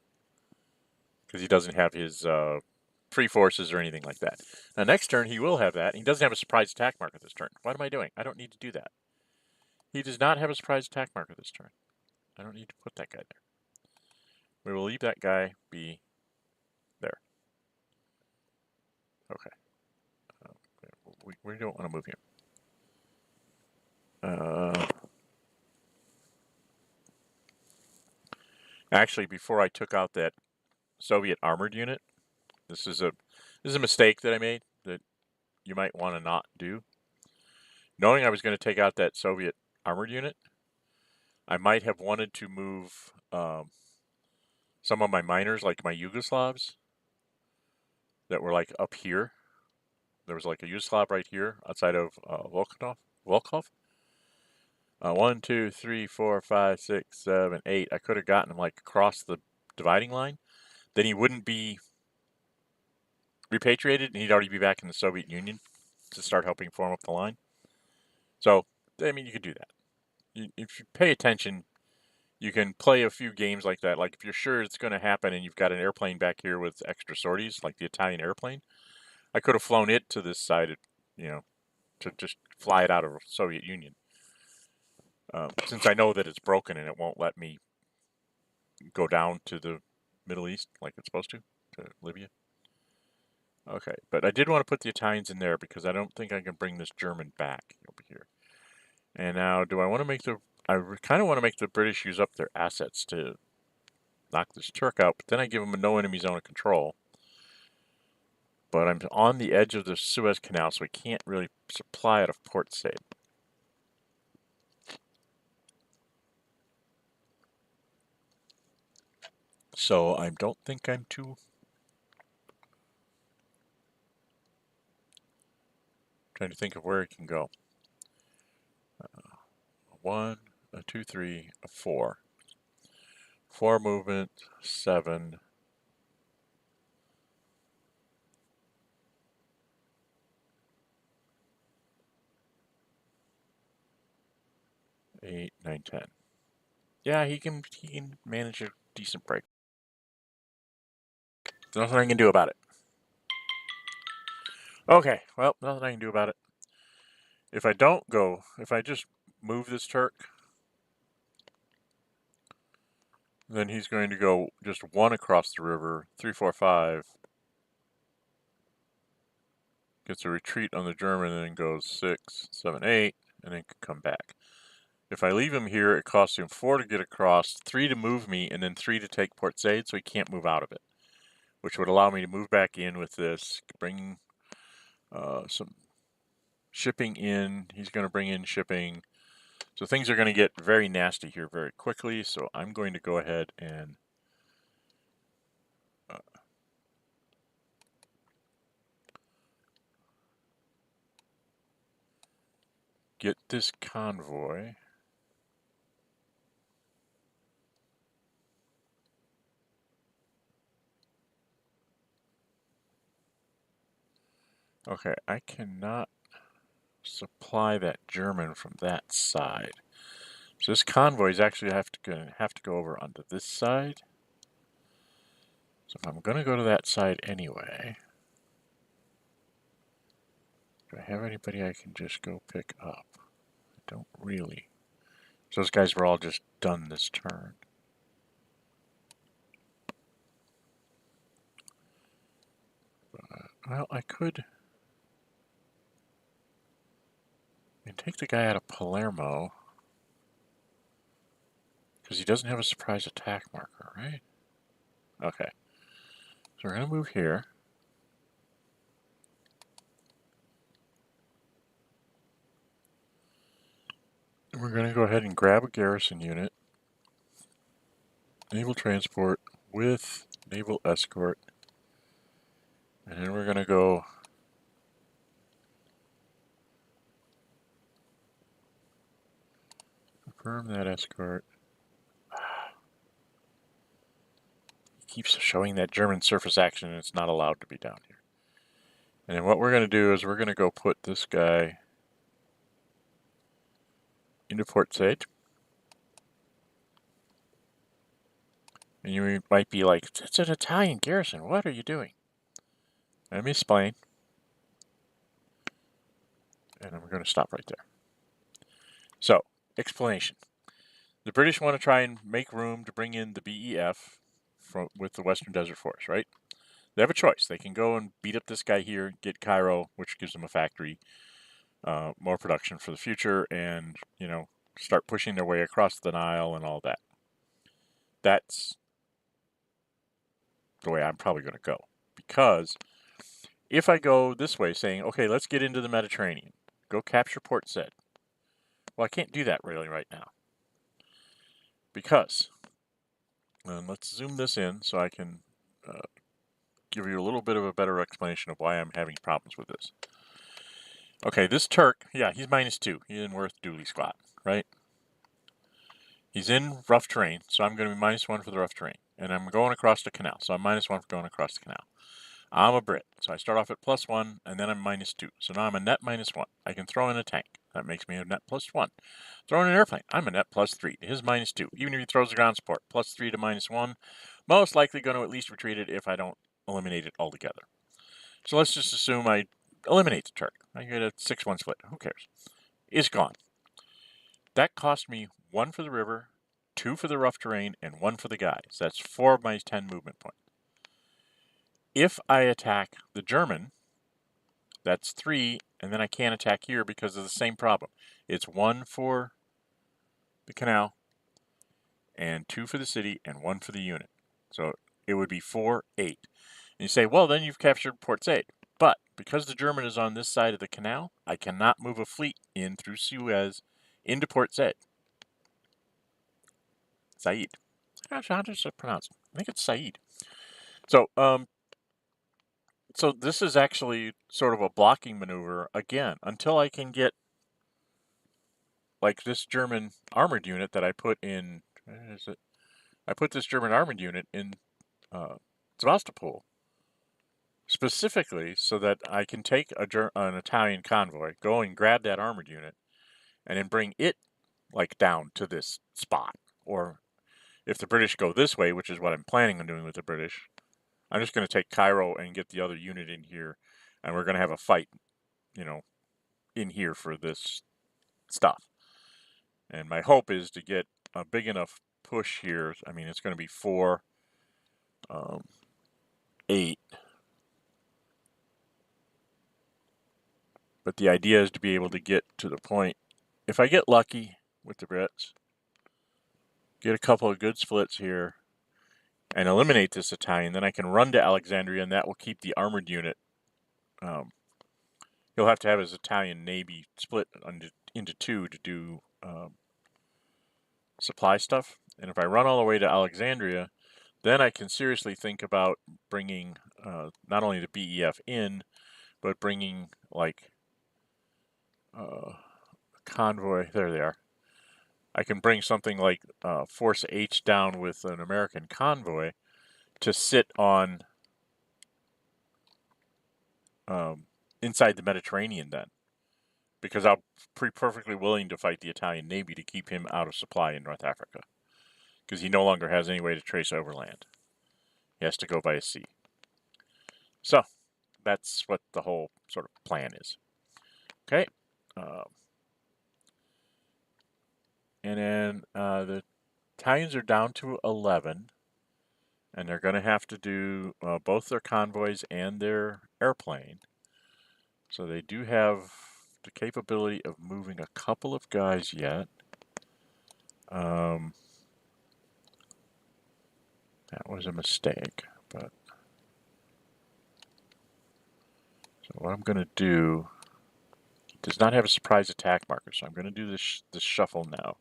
Because he doesn't have his free forces or anything like that. Now next turn he will have that. He doesn't have a surprise attack marker this turn. What am I doing? I don't need to do that. He does not have a surprise attack marker this turn. I don't need to put that guy there. We will leave that guy be there. Okay. We don't want to move him. Actually, before I took out that Soviet armored unit, this is a mistake that I made that you might want to not do. Knowing I was going to take out that Soviet armored unit, I might have wanted to move some of my miners, like my Yugoslavs, that were like up here. There was like a Yugoslav right here outside of Volkov. 1, 2, 3, 4, 5, 6, 7, 8. I could have gotten him like across the dividing line. Then he wouldn't be repatriated, and he'd already be back in the Soviet Union to start helping form up the line. So, I mean, you could do that. If you pay attention, you can play a few games like that. Like if you're sure it's going to happen and you've got an airplane back here with extra sorties, like the Italian airplane, I could have flown it to this side, to just fly it out of the Soviet Union. Since I know that it's broken and it won't let me go down to the Middle East like it's supposed to Libya. Okay, but I did want to put the Italians in there because I don't think I can bring this German back over here. And now, do I want to make I kind of want to make the British use up their assets to knock this Turk out, but then I give them a no enemy zone of control. But I'm on the edge of the Suez Canal, so I can't really supply out of Port Said. So I don't think I'm too... trying to think of where it can go. 1, 2, 3, 4. 4 movement, 7. 8, 9, 10. Yeah, he can manage a decent break. There's nothing I can do about it. Okay, well, nothing I can do about it. If I just move this Turk, then he's going to go just 1 across the river, 3, 4, 5. Gets a retreat on the German and then goes 6, 7, 8, and then can come back. If I leave him here, it costs him 4 to get across, 3 to move me, and then 3 to take Port Said, so he can't move out of it. Which would allow me to move back in with this, bring some shipping in. He's going to bring in shipping. So things are going to get very nasty here very quickly, so I'm going to go ahead and get this convoy. Okay, I cannot supply that German from that side. So this convoy is actually gonna have to go over onto this side. So if I'm gonna go to that side anyway, do I have anybody I can just go pick up? I don't really. So those guys were all just done this turn. Well, I could take the guy out of Palermo, because he doesn't have a surprise attack marker, right? Okay. So we're going to move here. And we're going to go ahead and grab a garrison unit. Naval transport with naval escort. And then we're going to go confirm that escort. He keeps showing that German surface action, and it's not allowed to be down here. And then what we're going to do is we're going to go put this guy into Port Said. And you might be like, it's an Italian garrison. What are you doing? Let me explain. And I'm going to stop right there. So, explanation. The British want to try and make room to bring in the BEF with the Western Desert Force, right? They have a choice. They can go and beat up this guy here, get Cairo, which gives them a factory, more production for the future, and, you know, start pushing their way across the Nile and all that. That's the way I'm probably going to go. Because if I go this way, saying, okay, let's get into the Mediterranean, go capture Port Said. Well, I can't do that really right now. Because, and let's zoom this in so I can give you a little bit of a better explanation of why I'm having problems with this. Okay, this Turk, yeah, he's -2. He isn't worth dooley squat, right? He's in rough terrain, so I'm going to be -1 for the rough terrain. And I'm going across the canal, so I'm -1 for going across the canal. I'm a Brit, so I start off at +1, and then I'm -2. So now I'm a net -1. I can throw in a tank. That makes me a net +1. Throw in an airplane. I'm a net +3. His -2. Even if he throws a ground support, +3 to -1. Most likely going to at least retreat it if I don't eliminate it altogether. So let's just assume I eliminate the Turk. I get a 6-1 split. Who cares? It's gone. That cost me 1 for the river, 2 for the rough terrain, and 1 for the guys. That's 4 of my 10 movement points. If I attack the German, that's 3, and then I can't attack here because of the same problem. It's 1 for the canal, and 2 for the city, and 1 for the unit. So it would be 4, 8. And you say, well, then you've captured Port Said. But because the German is on this side of the canal, I cannot move a fleet in through Suez into Port Said. Said. How does it pronounce? I think it's Said. So, so this is actually sort of a blocking maneuver again until I can get like this German armored unit that I put in. Where is it? I put this German armored unit in Sevastopol specifically so that I can take an Italian convoy, go and grab that armored unit, and then bring it like down to this spot. Or if the British go this way, which is what I'm planning on doing with the British, I'm just going to take Cairo and get the other unit in here, and we're going to have a fight, you know, in here for this stuff. And my hope is to get a big enough push here. I mean, it's going to be 4, 8. But the idea is to be able to get to the point, if I get lucky with the Brits, get a couple of good splits here, and eliminate this Italian, then I can run to Alexandria, and that will keep the armored unit. He'll have to have his Italian Navy split into 2 to do supply stuff. And if I run all the way to Alexandria, then I can seriously think about bringing not only the BEF in, but bringing like a convoy. There they are. I can bring something like Force H down with an American convoy to sit on inside the Mediterranean then, because I'll be perfectly willing to fight the Italian Navy to keep him out of supply in North Africa, because he no longer has any way to trace overland. He has to go by sea. So that's what the whole sort of plan is. Okay. And then the Italians are down to 11, and they're going to have to do both their convoys and their airplane. So they do have the capability of moving a couple of guys yet. That was a mistake, but so what I'm going to do, does not have a surprise attack marker, so I'm going to do this shuffle now.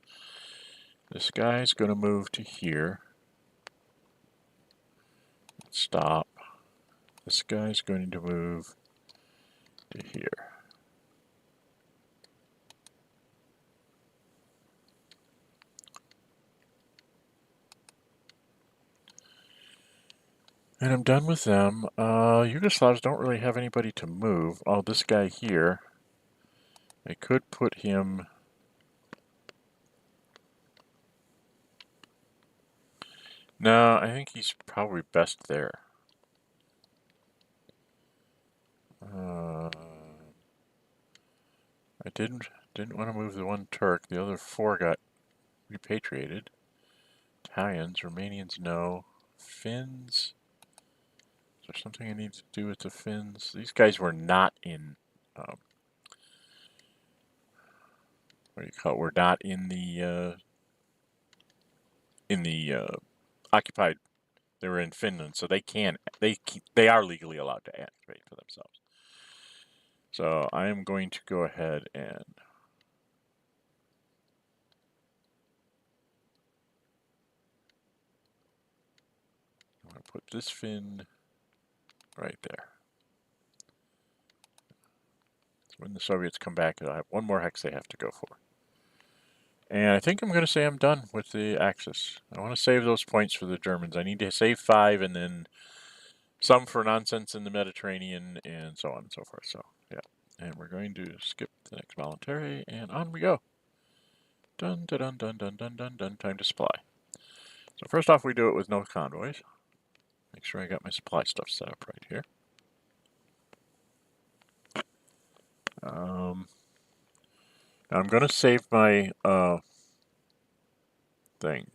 This guy's going to move to here. Stop. This guy's going to move to here. And I'm done with them. Yugoslavs don't really have anybody to move. Oh, this guy here, I could put him... No, I think he's probably best there. I didn't want to move the one Turk. The other 4 got repatriated. Italians, Romanians, no. Finns. Is there something I need to do with the Finns? These guys were not in. What do you call it? We're not in the occupied. They were in Finland, so they can. They are legally allowed to activate for themselves. So I am going to go ahead and I'm going to put this Finn right there. So when the Soviets come back, they'll have one more hex they have to go for. And I think I'm going to say I'm done with the Axis. I want to save those points for the Germans. I need to save 5 and then some for nonsense in the Mediterranean and so on and so forth. So, yeah. And we're going to skip the next voluntary and on we go. Dun, dun, dun, dun, dun, dun, dun, dun. Time to supply. So first off, we do it with no convoys. Make sure I got my supply stuff set up right here. Now I'm going to save my thing.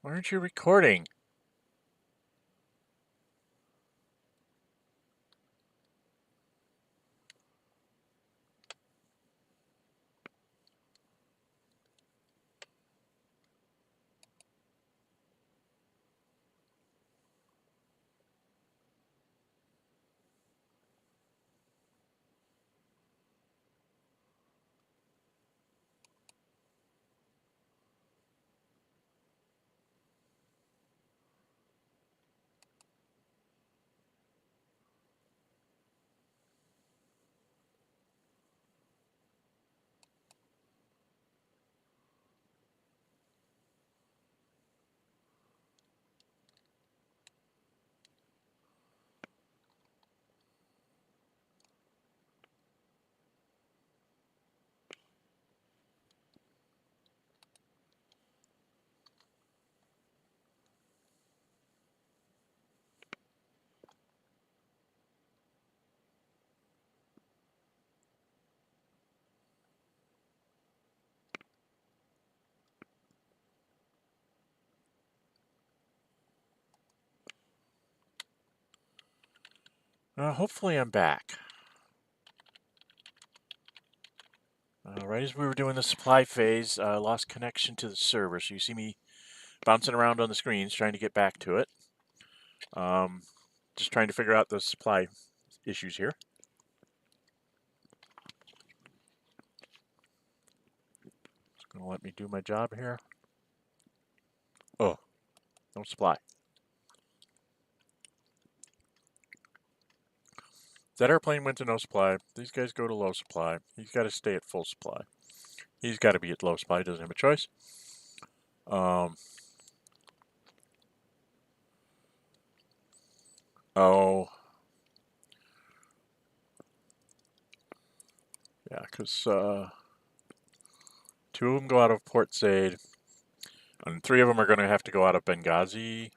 Why aren't you recording? Hopefully I'm back. Right as we were doing the supply phase, I lost connection to the server, so you see me bouncing around on the screens trying to get back to it. Just trying to figure out the supply issues here. It's going to let me do my job here. Oh, no supply. That airplane went to no supply. These guys go to low supply. He's got to stay at full supply. He's got to be at low supply. He doesn't have a choice. Oh. Yeah, because 2 of them go out of Port Said, and 3 of them are going to have to go out of Benghazi.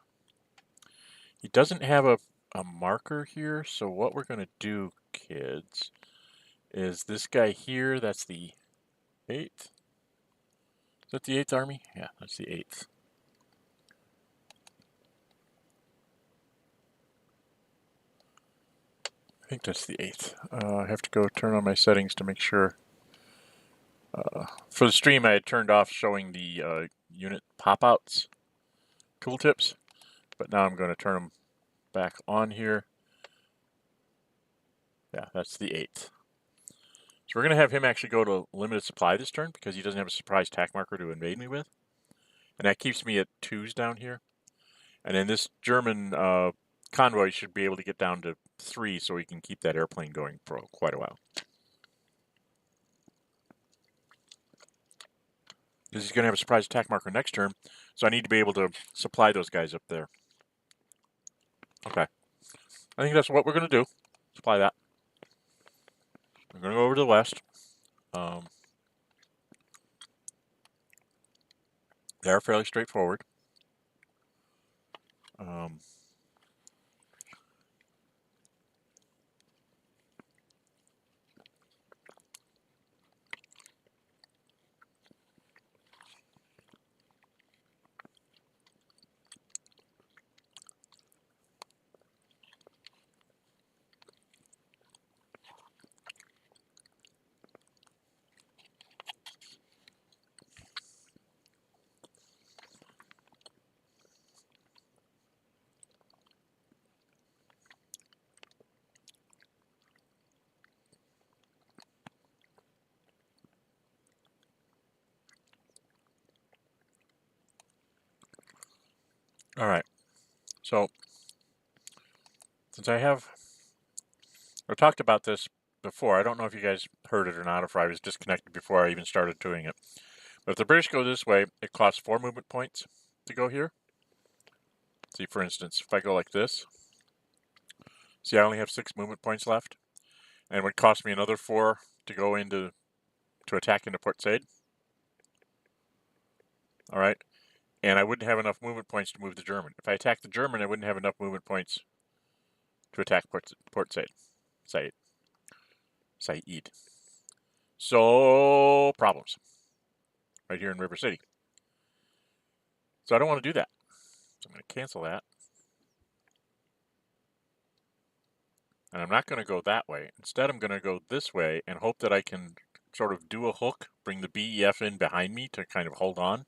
He doesn't have a marker here, so what we're going to do, kids, is this guy here, that's the 8th. Is that the 8th Army? Yeah, that's the 8th. I think that's the 8th. I have to go turn on my settings to make sure. For the stream, I had turned off showing the unit pop-outs tooltips, but now I'm going to turn them back on here. Yeah, that's the 8th. So we're going to have him actually go to limited supply this turn because he doesn't have a surprise tack marker to invade me with. And that keeps me at 2s down here. And then this German convoy should be able to get down to 3 so we can keep that airplane going for quite a while. Because he's going to have a surprise attack marker next turn, so I need to be able to supply those guys up there. Okay. I think that's what we're going to do. Supply that. We're going to go over to the west. They are fairly straightforward. All right. So, since I've talked about this before, I don't know if you guys heard it or not, or if I was disconnected before I even started doing it. But if the British go this way, it costs 4 movement points to go here. See, for instance, if I go like this, see, I only have 6 movement points left, and it would cost me another 4 to go into to attack into Port Said. All right, and I wouldn't have enough movement points to move the German. If I attack the German, I wouldn't have enough movement points to attack Port Said. Said. So problems right here in River City. So I don't want to do that. So I'm going to cancel that. And I'm not going to go that way. Instead, I'm going to go this way and hope that I can sort of do a hook, bring the BEF in behind me to kind of hold on,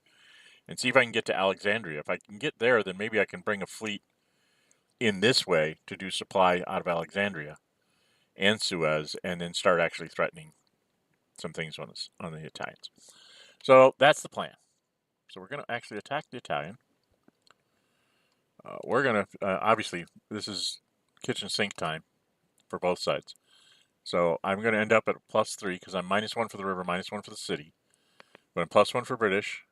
and see if I can get to Alexandria. If I can get there, then maybe I can bring a fleet in this way to do supply out of Alexandria and Suez, and then start actually threatening some things on the Italians. So that's the plan. So we're going to actually attack the Italian. We're going to, obviously, this is kitchen sink time for both sides. So I'm going to end up at +3 because I'm -1 for the river, -1 for the city. But I'm +1 for British,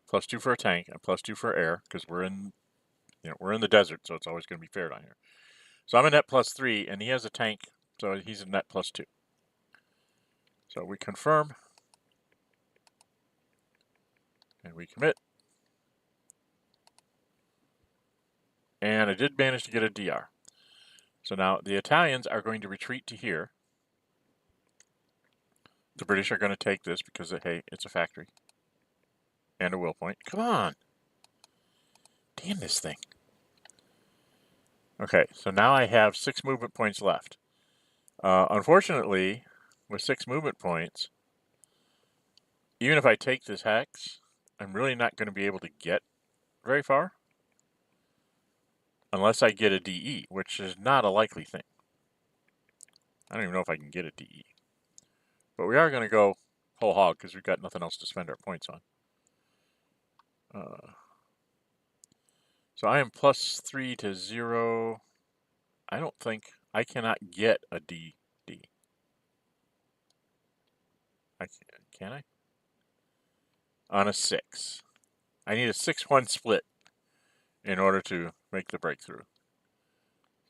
+2 for a tank, and +2 for air because we're in the desert, so it's always going to be fair down here. So I'm a net +3, and he has a tank, so he's a net +2. So we confirm, and we commit. And I did manage to get a DR. So now the Italians are going to retreat to here. The British are going to take this because, hey, it's a factory. And a will point. Come on! Damn this thing. Okay, so now I have 6 movement points left. Unfortunately, with 6 movement points, even if I take this hex, I'm really not going to be able to get very far. Unless I get a DE, which is not a likely thing. I don't even know if I can get a DE. But we are going to go whole hog because we've got nothing else to spend our points on. So I am +3 to 0. I don't think I cannot get a DD. Can I? On a 6. I need a 6-1 split in order to make the breakthrough.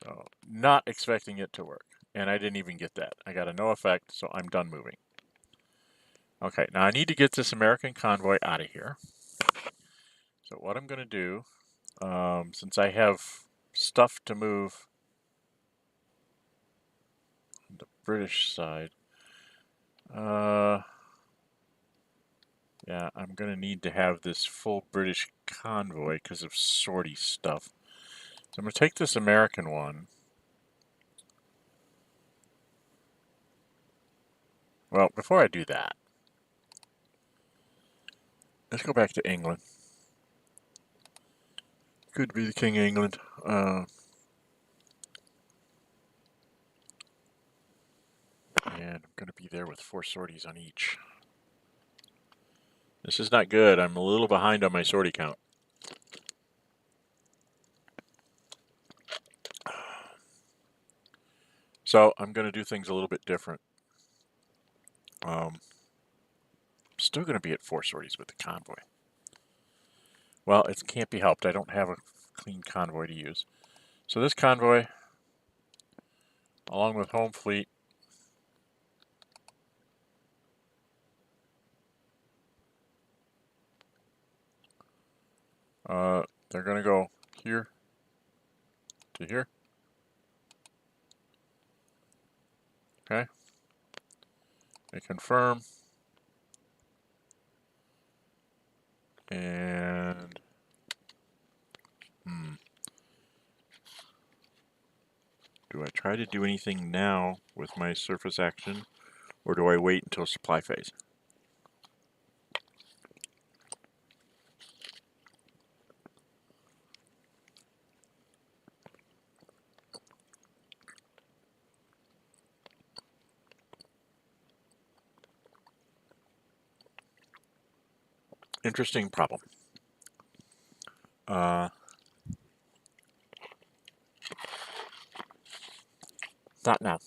So not expecting it to work. And I didn't even get that. I got a no effect, so I'm done moving. Okay, now I need to get this American convoy out of here. So what I'm going to do, since I have stuff to move on the British side, yeah, I'm going to need to have this full British convoy because of sortie stuff. So I'm going to take this American one. Well, before I do that, let's go back to England. Good to be the King of England. And I'm going to be there with 4 sorties on each. This is not good. I'm a little behind on my sortie count. So I'm going to do things a little bit different. Still going to be at 4 sorties with the convoy. Well, it can't be helped. I don't have a clean convoy to use. So this convoy, along with home fleet, they're going to go here to here. Okay. They confirm. And do I try to do anything now with my surface action, or do I wait until supply phase? Interesting problem. Not now.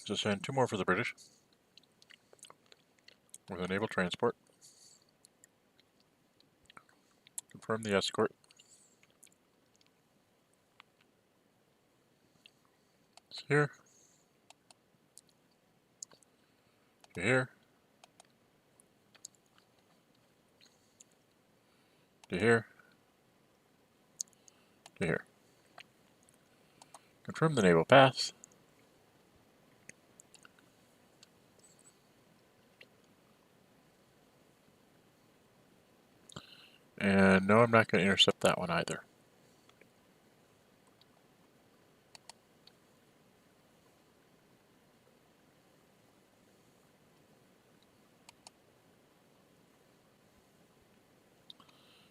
Just send 2 more for the British with a naval transport. Confirm the escort. It's here. To here. To here. To here. Confirm the naval path. And no, I'm not going to intercept that one either.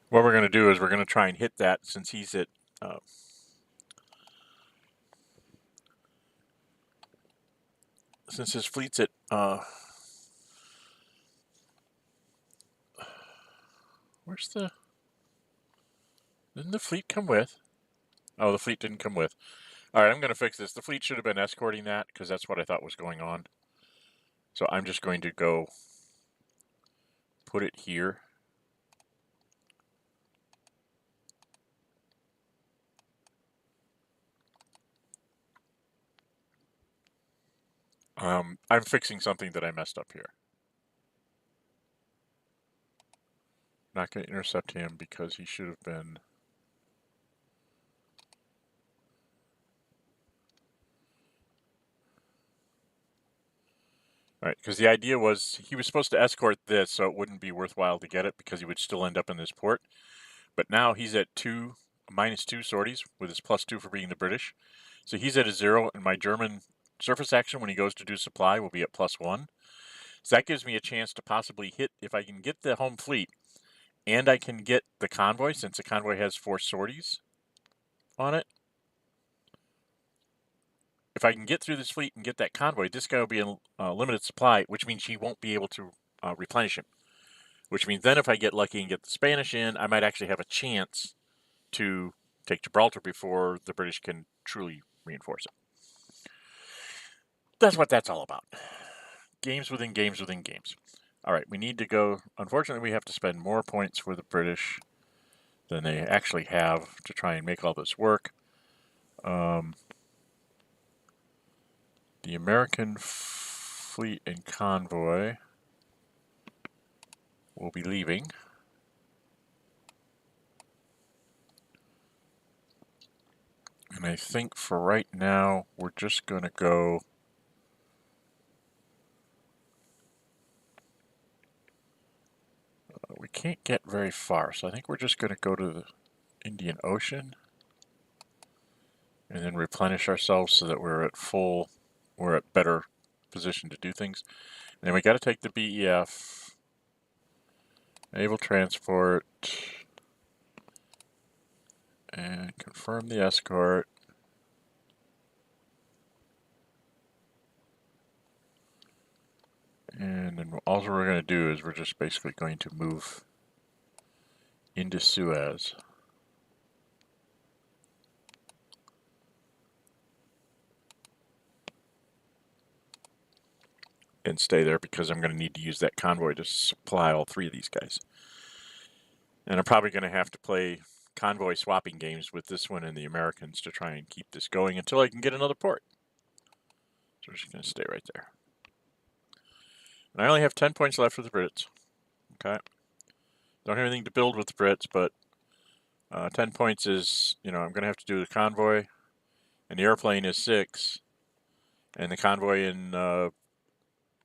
What we're going to do is we're going to try and hit that since he's at since his fleet's at where's the... Didn't the fleet come with? Oh, the fleet didn't come with. Alright, I'm going to fix this. The fleet should have been escorting that because that's what I thought was going on. So I'm just going to go put it here. I'm fixing something that I messed up here. Not going to intercept him because he should have been... Right, because the idea was he was supposed to escort this, so it wouldn't be worthwhile to get it because he would still end up in this port. But now he's at -2 sorties with his +2 for being the British. So he's at a 0, and my German surface action when he goes to do supply will be at +1. So that gives me a chance to possibly hit, if I can get the home fleet, and I can get the convoy, since the convoy has 4 sorties on it. If I can get through this fleet and get that convoy, this guy will be in limited supply, which means he won't be able to replenish him. Which means then if I get lucky and get the Spanish in, I might actually have a chance to take Gibraltar before the British can truly reinforce it. That's what that's all about. Games within games within games. All right, we need to go. Unfortunately, we have to spend more points for the British than they actually have to try and make all this work. The American fleet and convoy will be leaving. And I think for right now, we're just going to go... we can't get very far, so I think we're just going to go to the Indian Ocean and then replenish ourselves so that we're at better position to do things. And then we got to take the BEF, naval transport, and confirm the escort. And then all we're going to do is we're just basically going to move into Suez. And stay there because I'm going to need to use that convoy to supply all 3 of these guys. And I'm probably going to have to play convoy swapping games with this one and the Americans to try and keep this going until I can get another port. So we're just going to stay right there. And I only have 10 points left for the Brits. Okay. Don't have anything to build with the Brits, but 10 points is, I'm going to have to do the convoy. And the airplane is 6. And the convoy in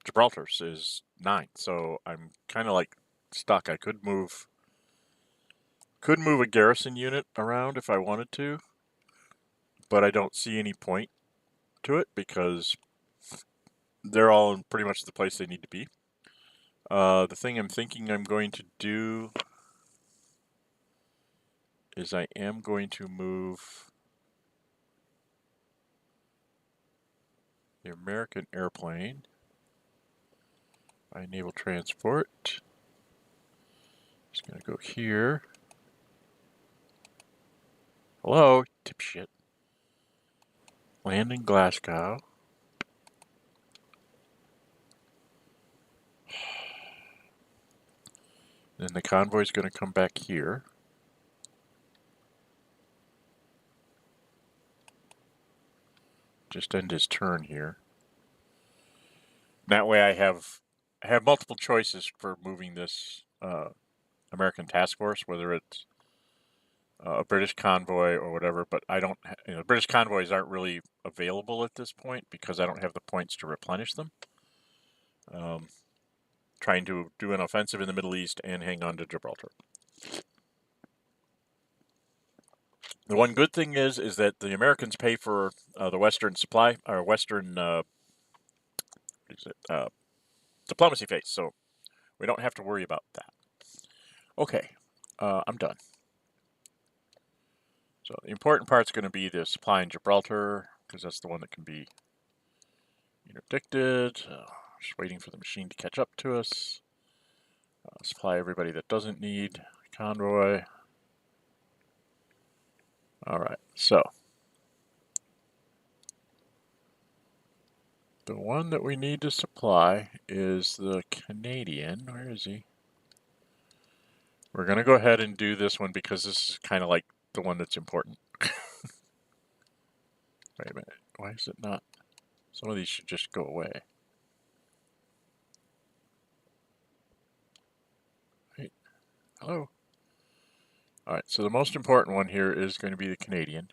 Gibraltar is 9. So I'm kind of like stuck. I could move a garrison unit around if I wanted to, but I don't see any point to it because they're all in pretty much the place they need to be. The thing I'm thinking I'm going to do is I am going to move the American airplane by naval transport. Just going to go here. Hello, dipshit. Land in Glasgow. Then the convoy's going to come back here. Just end his turn here. That way I have multiple choices for moving this American task force, whether it's a British convoy or whatever, but I don't, British convoys aren't really available at this point because I don't have the points to replenish them. Trying to do an offensive in the Middle East and hang on to Gibraltar. The one good thing is that the Americans pay for the Western supply, or Western diplomacy phase, so we don't have to worry about that. Okay, I'm done. So the important part's going to be the supply in Gibraltar, because that's the one that can be interdicted. Just waiting for the machine to catch up to us. Supply everybody that doesn't need convoy. Alright, so the one that we need to supply is the Canadian. Where is he? We're going to go ahead and do this one because this is kind of like the one that's important. Wait a minute. Why is it not? Some of these should just go away. Wait. Hello? Alright, so the most important one here is going to be the Canadian.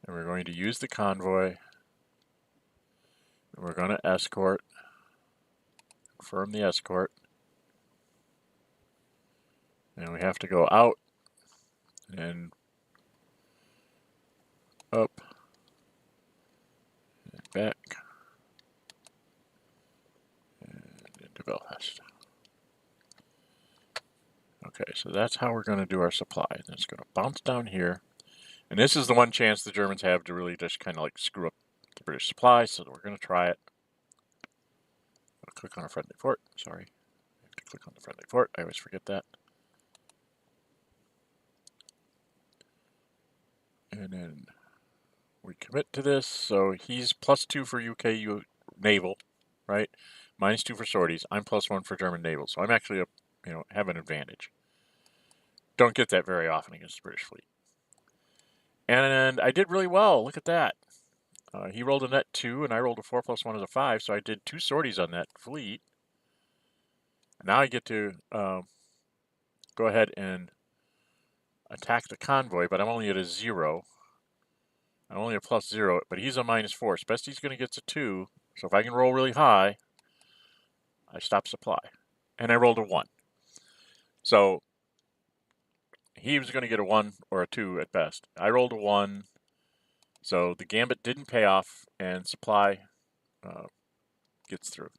And we're going to use the convoy. And we're going to escort. confirm the escort. And we have to go out and up and back and into Belfast. Okay, so that's how we're going to do our supply. And it's going to bounce down here. And this is the one chance the Germans have to really just kind of like screw up the British supply, so we're going to try it. I'll click on a friendly fort. Sorry. I have to click on the friendly fort. I always forget that. And then we commit to this. So he's +2 for UK naval, right? -2 for sorties. I'm +1 for German naval. So I'm actually have an advantage. Don't get that very often against the British fleet. And I did really well. Look at that. He rolled a net 2, and I rolled a 4 + 1 is a 5, so I did 2 sorties on that fleet. Now I get to go ahead and attack the convoy, but I'm only at a 0. I'm only a +0, but he's a -4. So best he's going to get a 2. So if I can roll really high, I stop supply. And I rolled a 1. So he was going to get a 1 or a 2 at best. I rolled a 1. So the gambit didn't pay off, and supply gets through.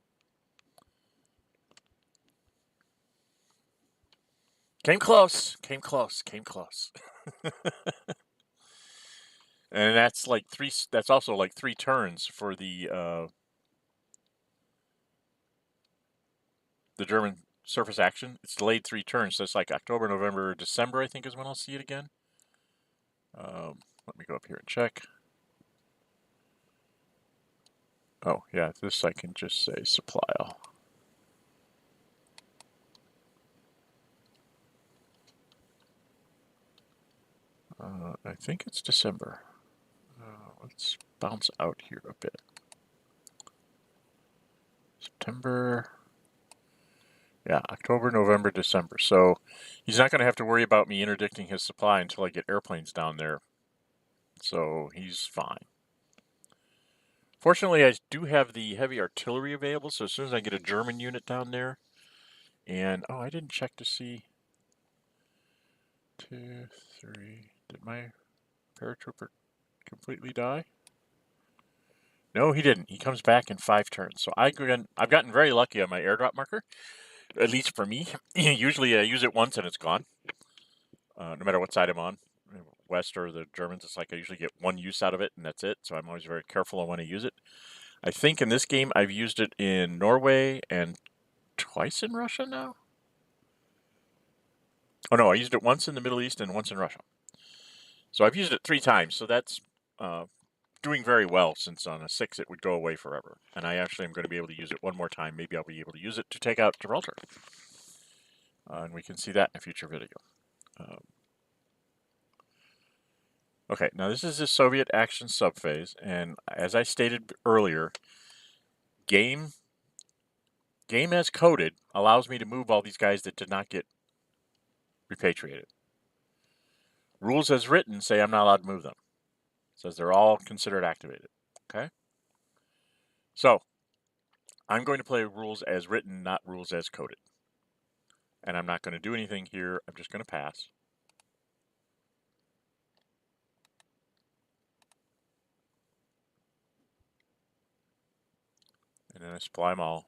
Came close. And that's like 3. That's also like 3 turns for the German surface action. It's delayed 3 turns, so it's like October, November, December, I think is when I'll see it again. Let me go up here and check. Oh, yeah, this I can just say supply all. I think it's December. Let's bounce out here a bit. September. Yeah, October, November, December. So he's not going to have to worry about me interdicting his supply until I get airplanes down there. So he's fine. Fortunately, I do have the heavy artillery available, so as soon as I get a German unit down there, and, oh, I didn't check to see. 2, 3, did my paratrooper completely die? No, he didn't. He comes back in 5 turns. So I've gotten very lucky on my airdrop marker, at least for me. Usually I use it once and it's gone, no matter what side I'm on. West or the Germans, it's like I usually get 1 use out of it and that's it. So I'm always very careful on when I use it. I think in this game I've used it in Norway and twice in Russia now. Oh no, I used it once in the Middle East and once in Russia. So I've used it 3 times. So that's doing very well, since on a 6 it would go away forever. And I actually am going to be able to use it 1 more time. Maybe I'll be able to use it to take out Gibraltar. And we can see that in a future video. Okay, now this is the Soviet action subphase, and as I stated earlier, game as coded allows me to move all these guys that did not get repatriated. Rules as written say I'm not allowed to move them. It says they're all considered activated. Okay? So, I'm going to play rules as written, not rules as coded. And I'm not going to do anything here. I'm just going to pass. And then I supply them all.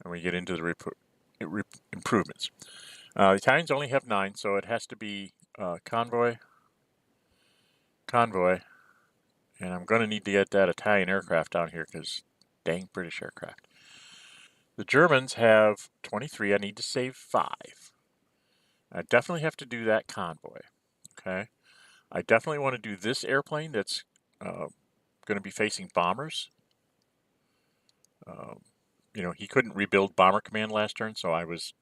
And we get into the improvements. The Italians only have 9, so it has to be convoy. And I'm going to need to get that Italian aircraft down here because dang British aircraft. The Germans have 23. I need to save 5. I definitely have to do that convoy. Okay. I definitely want to do this airplane that's going to be facing bombers. He couldn't rebuild Bomber Command last turn, so I was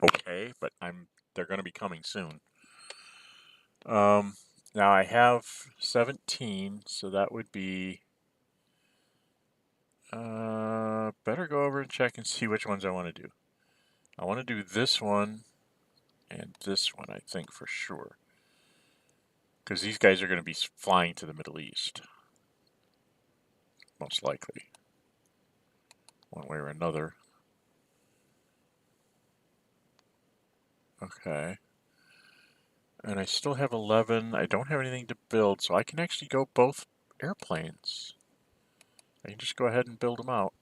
okay, but they're going to be coming soon. Now I have 17, so that would be better go over and check and see which ones I want to do. I want to do this one and this one, I think, for sure. Because these guys are going to be flying to the Middle East. Most likely. One way or another. Okay. And I still have 11. I don't have anything to build, so I can actually go both airplanes. I can just go ahead and build them out.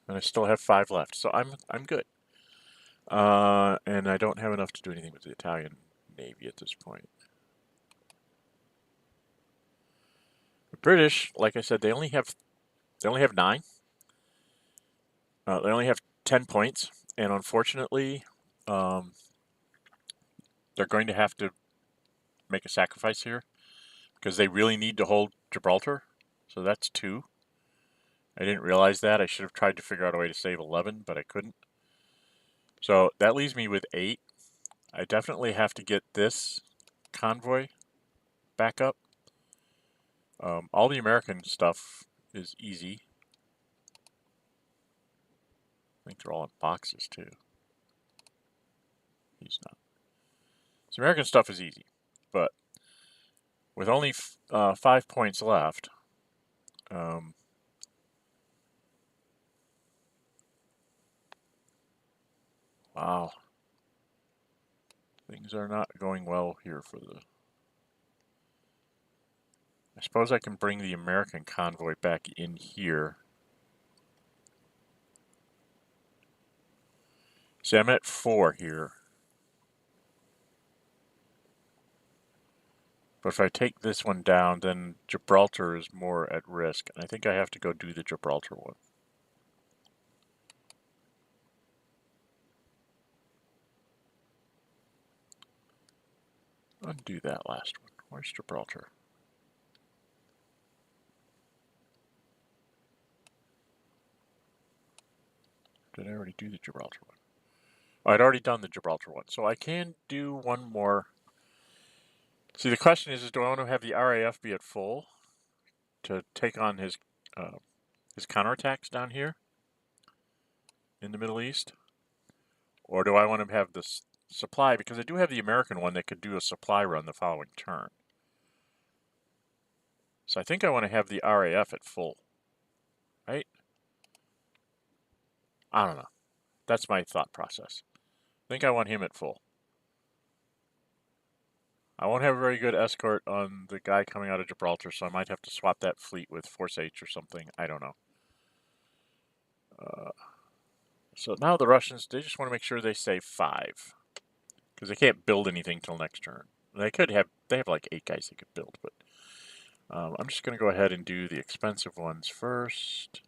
And I still have 5 left, so I'm good. And I don't have enough to do anything with the Italian Navy at this point. The British, like I said, they only have 9. They only have 10 points, and unfortunately, they're going to have to make a sacrifice here because they really need to hold Gibraltar. So that's 2. I didn't realize that. I should have tried to figure out a way to save 11, but I couldn't. So that leaves me with 8. I definitely have to get this convoy back up. All the American stuff is easy. I think they're all in boxes too. He's not. So American stuff is easy, but with only 5 points left, wow, things are not going well here for the... I suppose I can bring the American convoy back in here. See, I'm at 4 here. But if I take this one down, then Gibraltar is more at risk. And I think I have to go do the Gibraltar one. Undo that last one. Where's Gibraltar? Did I already do the Gibraltar one? Oh, I'd already done the Gibraltar one. So I can do one more. See, the question is do I want to have the RAF be at full to take on his counterattacks down here in the Middle East? Or do I want to have this supply? Because I do have the American one that could do a supply run the following turn. So I think I want to have the RAF at full. Right? I don't know. That's my thought process. I think I want him at full. I won't have a very good escort on the guy coming out of Gibraltar, so I might have to swap that fleet with Force H or something. I don't know. So now the Russians, they just want to make sure they save 5. Because they can't build anything till next turn. They have like 8 guys they could build, but I'm just going to go ahead and do the expensive ones first.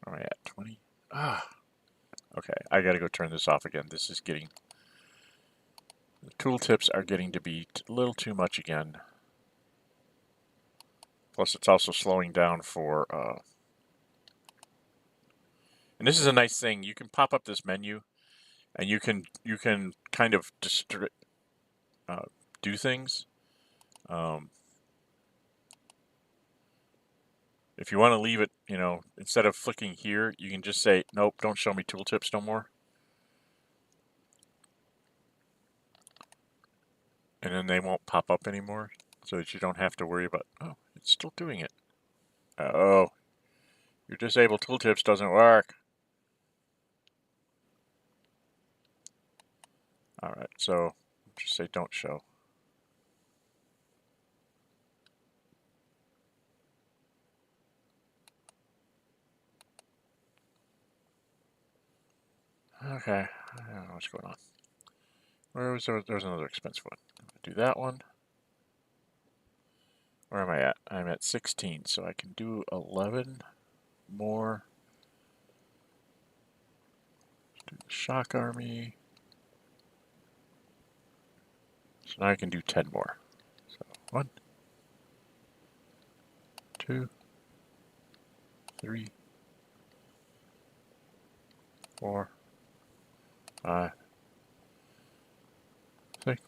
Where am I at? 20? Okay, I got to go turn this off again. This is getting... The tooltips are getting to be a little too much again. Plus, it's also slowing down for... And this is a nice thing. You can pop up this menu, and you can kind of do things. If you want to leave it, instead of flicking here, you can just say, nope, don't show me tooltips no more. And then they won't pop up anymore, so that you don't have to worry about, oh, it's still doing it. Oh, your disable tooltips doesn't work. Alright, so just say don't show. Okay, I don't know what's going on. There's another expensive one. Do that one. Where am I at? I'm at 16, so I can do 11 more. Let's do the shock army. So now I can do 10 more. So 1, 2, 3, 4, 5, 6,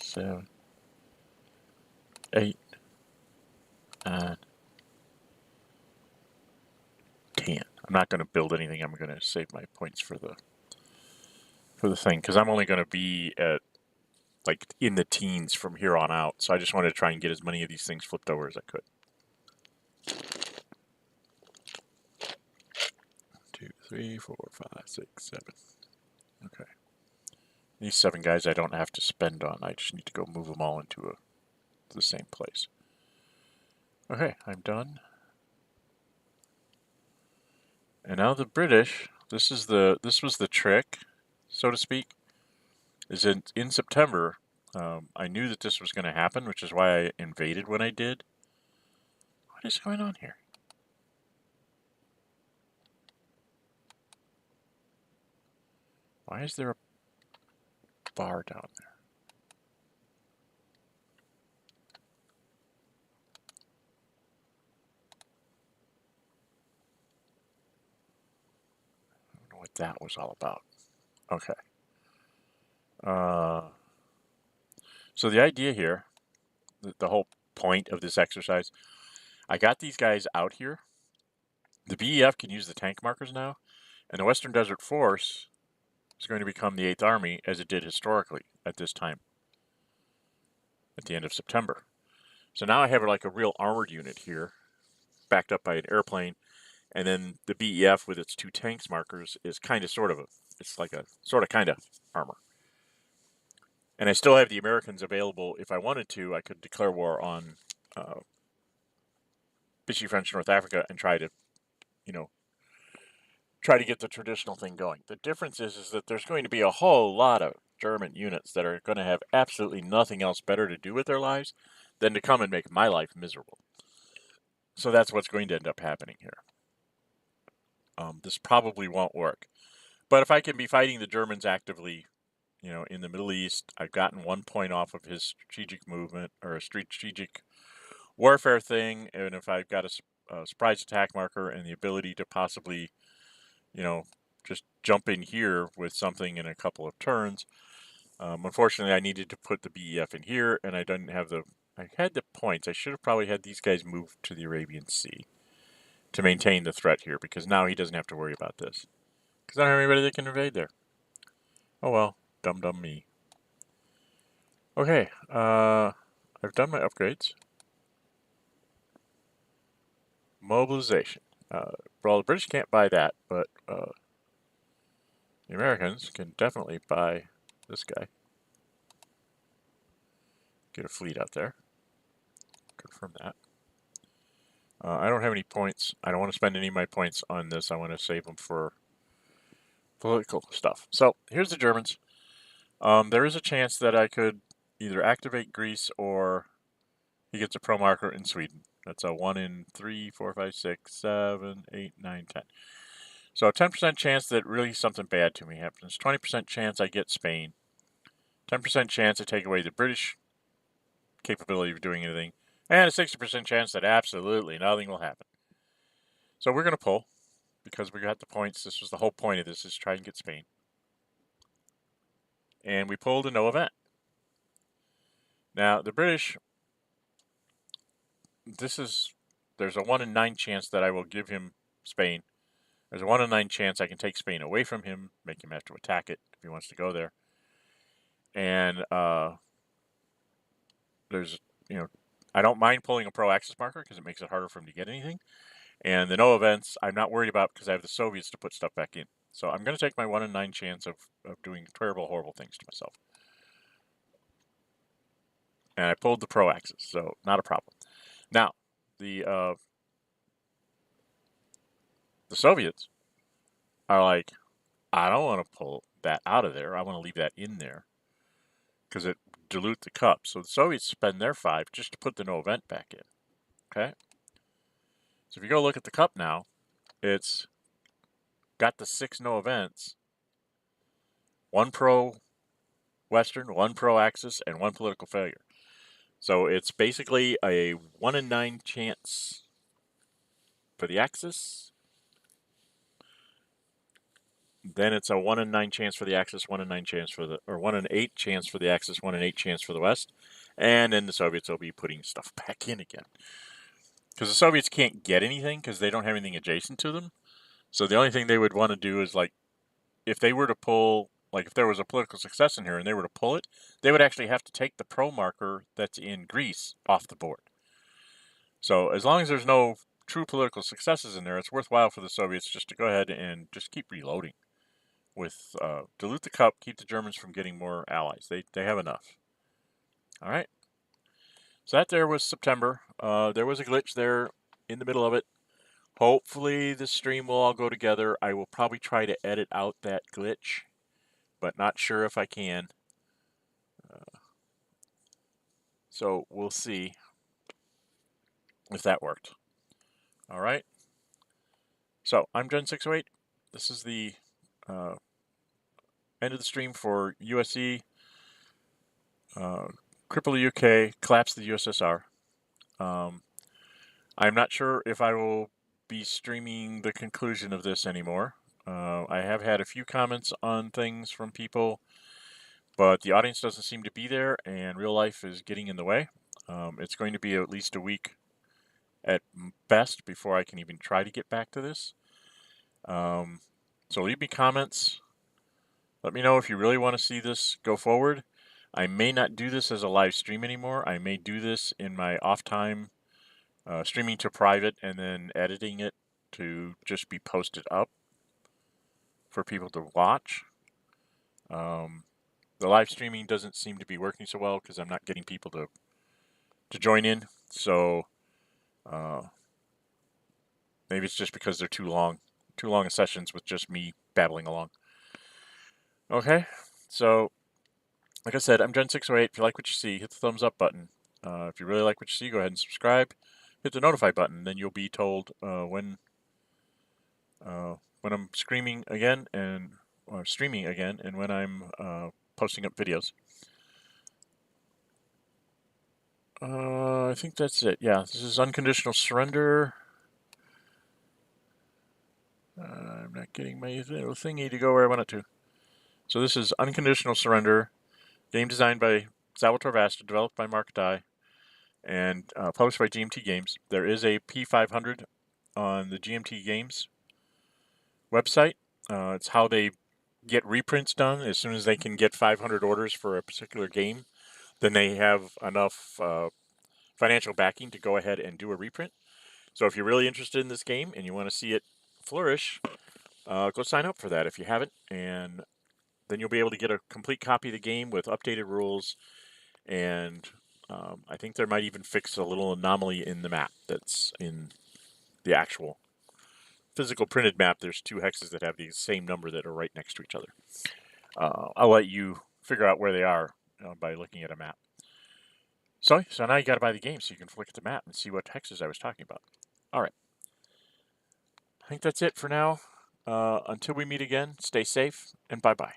7, 8, 9, 10. I'm not going to build anything. I'm going to save my points for the thing because I'm only going to be at like in the teens from here on out. So I just wanted to try and get as many of these things flipped over as I could. 2, 3, 4, 5, 6, 7. Okay. These 7 guys I don't have to spend on. I just need to go move them all into the same place. Okay, I'm done. And now the British. This was the trick, so to speak. Is in September. I knew that this was going to happen, which is why I invaded when I did. What is going on here? Why is there a bar down there? I don't know what that was all about. Okay. So the idea here, the whole point of this exercise, I got these guys out here. The BEF can use the tank markers now, and the Western Desert Force is going to become the 8th Army as it did historically at this time, at the end of September. So now I have like a real armored unit here, backed up by an airplane, and then the BEF with its 2 tanks markers is kind of it's like a sort of kind of armor. And I still have the Americans available. If I wanted to, I could declare war on Vichy French North Africa and try to get the traditional thing going. The difference is that there's going to be a whole lot of German units that are going to have absolutely nothing else better to do with their lives than to come and make my life miserable. So that's what's going to end up happening here. This probably won't work. But if I can be fighting the Germans actively, in the Middle East, I've gotten 1 point off of his strategic movement or a strategic warfare thing, and if I've got a surprise attack marker and the ability to possibly, just jump in here with something in a couple of turns. Unfortunately, I needed to put the BEF in here, and I didn't have I had the points. I should have probably had these guys move to the Arabian Sea to maintain the threat here, because now he doesn't have to worry about this. Because I don't have anybody that can invade there. Oh well, dumb me. Okay, I've done my upgrades. Mobilization. Well, the British can't buy that, but the Americans can definitely buy this guy. Get a fleet out there. Confirm that. I don't have any points. I don't want to spend any of my points on this. I want to save them for political stuff. So here's the Germans. There is a chance that I could either activate Greece or he gets a pro marker in Sweden. That's a 1 in 3, 4, 5, 6, 7, 8, 9, 10. So a 10% chance that really something bad to me happens. 20% chance I get Spain. 10% chance I take away the British capability of doing anything. And a 60% chance that absolutely nothing will happen. So we're going to pull, because we got the points. This was the whole point of this, is try and get Spain. And we pulled a no event. Now, the British, there's a 1 in 9 chance that I will give him Spain. There's a 1 in 9 chance I can take Spain away from him, make him have to attack it if he wants to go there. And there's, I don't mind pulling a pro-axis marker because it makes it harder for him to get anything. And the no events, I'm not worried about because I have the Soviets to put stuff back in. So I'm going to take my 1 in 9 chance of doing terrible, horrible things to myself. And I pulled the pro-axis, so not a problem. Now, the Soviets are like, I don't want to pull that out of there. I want to leave that in there because it dilute the cup. So the Soviets spend their 5 just to put the no event back in. Okay? So if you go look at the cup now, it's got the 6 no events, 1 pro-Western, 1 pro-Axis, and 1 political failure. So it's basically a 1 in 9 chance for the Axis. Then it's a 1 in 9 chance for the Axis, 1 in 9 chance for or 1 in 8 chance for the Axis, 1 in 8 chance for the West. And then the Soviets will be putting stuff back in again. Because the Soviets can't get anything because they don't have anything adjacent to them. So the only thing they would want to do is, like, if they were to pull like if there was a political success in here and they were to pull it, they would actually have to take the pro marker that's in Greece off the board. So as long as there's no true political successes in there, it's worthwhile for the Soviets just to go ahead and just keep reloading with dilute the cup, keep the Germans from getting more allies. They have enough. All right. So that there was September. There was a glitch there in the middle of it. Hopefully the stream will all go together. I will probably try to edit out that glitch, but not sure if I can. So we'll see if that worked. All right. So I'm Gen608. This is the end of the stream for USE, Cripple UK Collapse the USSR. I'm not sure if I will be streaming the conclusion of this anymore. I have had a few comments on things from people, but the audience doesn't seem to be there, and real life is getting in the way. It's going to be at least a week at best before I can even try to get back to this. So leave me comments. Let me know if you really want to see this go forward. I may not do this as a live stream anymore. I may do this in my off time, streaming to private and then editing it to just be posted up for people to watch. The live streaming doesn't seem to be working so well because I'm not getting people to join in. So maybe it's just because they're too long sessions with just me babbling along. Okay, so like I said, I'm Gen608. If you like what you see, hit the thumbs up button. If you really like what you see, go ahead and subscribe. Hit the notify button, then you'll be told when I'm streaming again and when I'm posting up videos. I think that's it. Yeah, this is Unconditional Surrender. I'm not getting my little thingy to go where I want it to. So this is Unconditional Surrender, game designed by Salvatore Vasta, developed by Mark Dye, and published by GMT Games. There is a P500 on the GMT Games website. It's how they get reprints done. As soon as they can get 500 orders for a particular game, then they have enough financial backing to go ahead and do a reprint. So if you're really interested in this game and you want to see it flourish, go sign up for that if you haven't, and then you'll be able to get a complete copy of the game with updated rules, and I think there might even fix a little anomaly in the map that's in the actual physical printed map. There's two hexes that have the same number that are right next to each other. I'll let you figure out where they are by looking at a map. So now you got to buy the game so you can look at the map and see what hexes I was talking about. All right. I think that's it for now. Until we meet again, stay safe and bye-bye.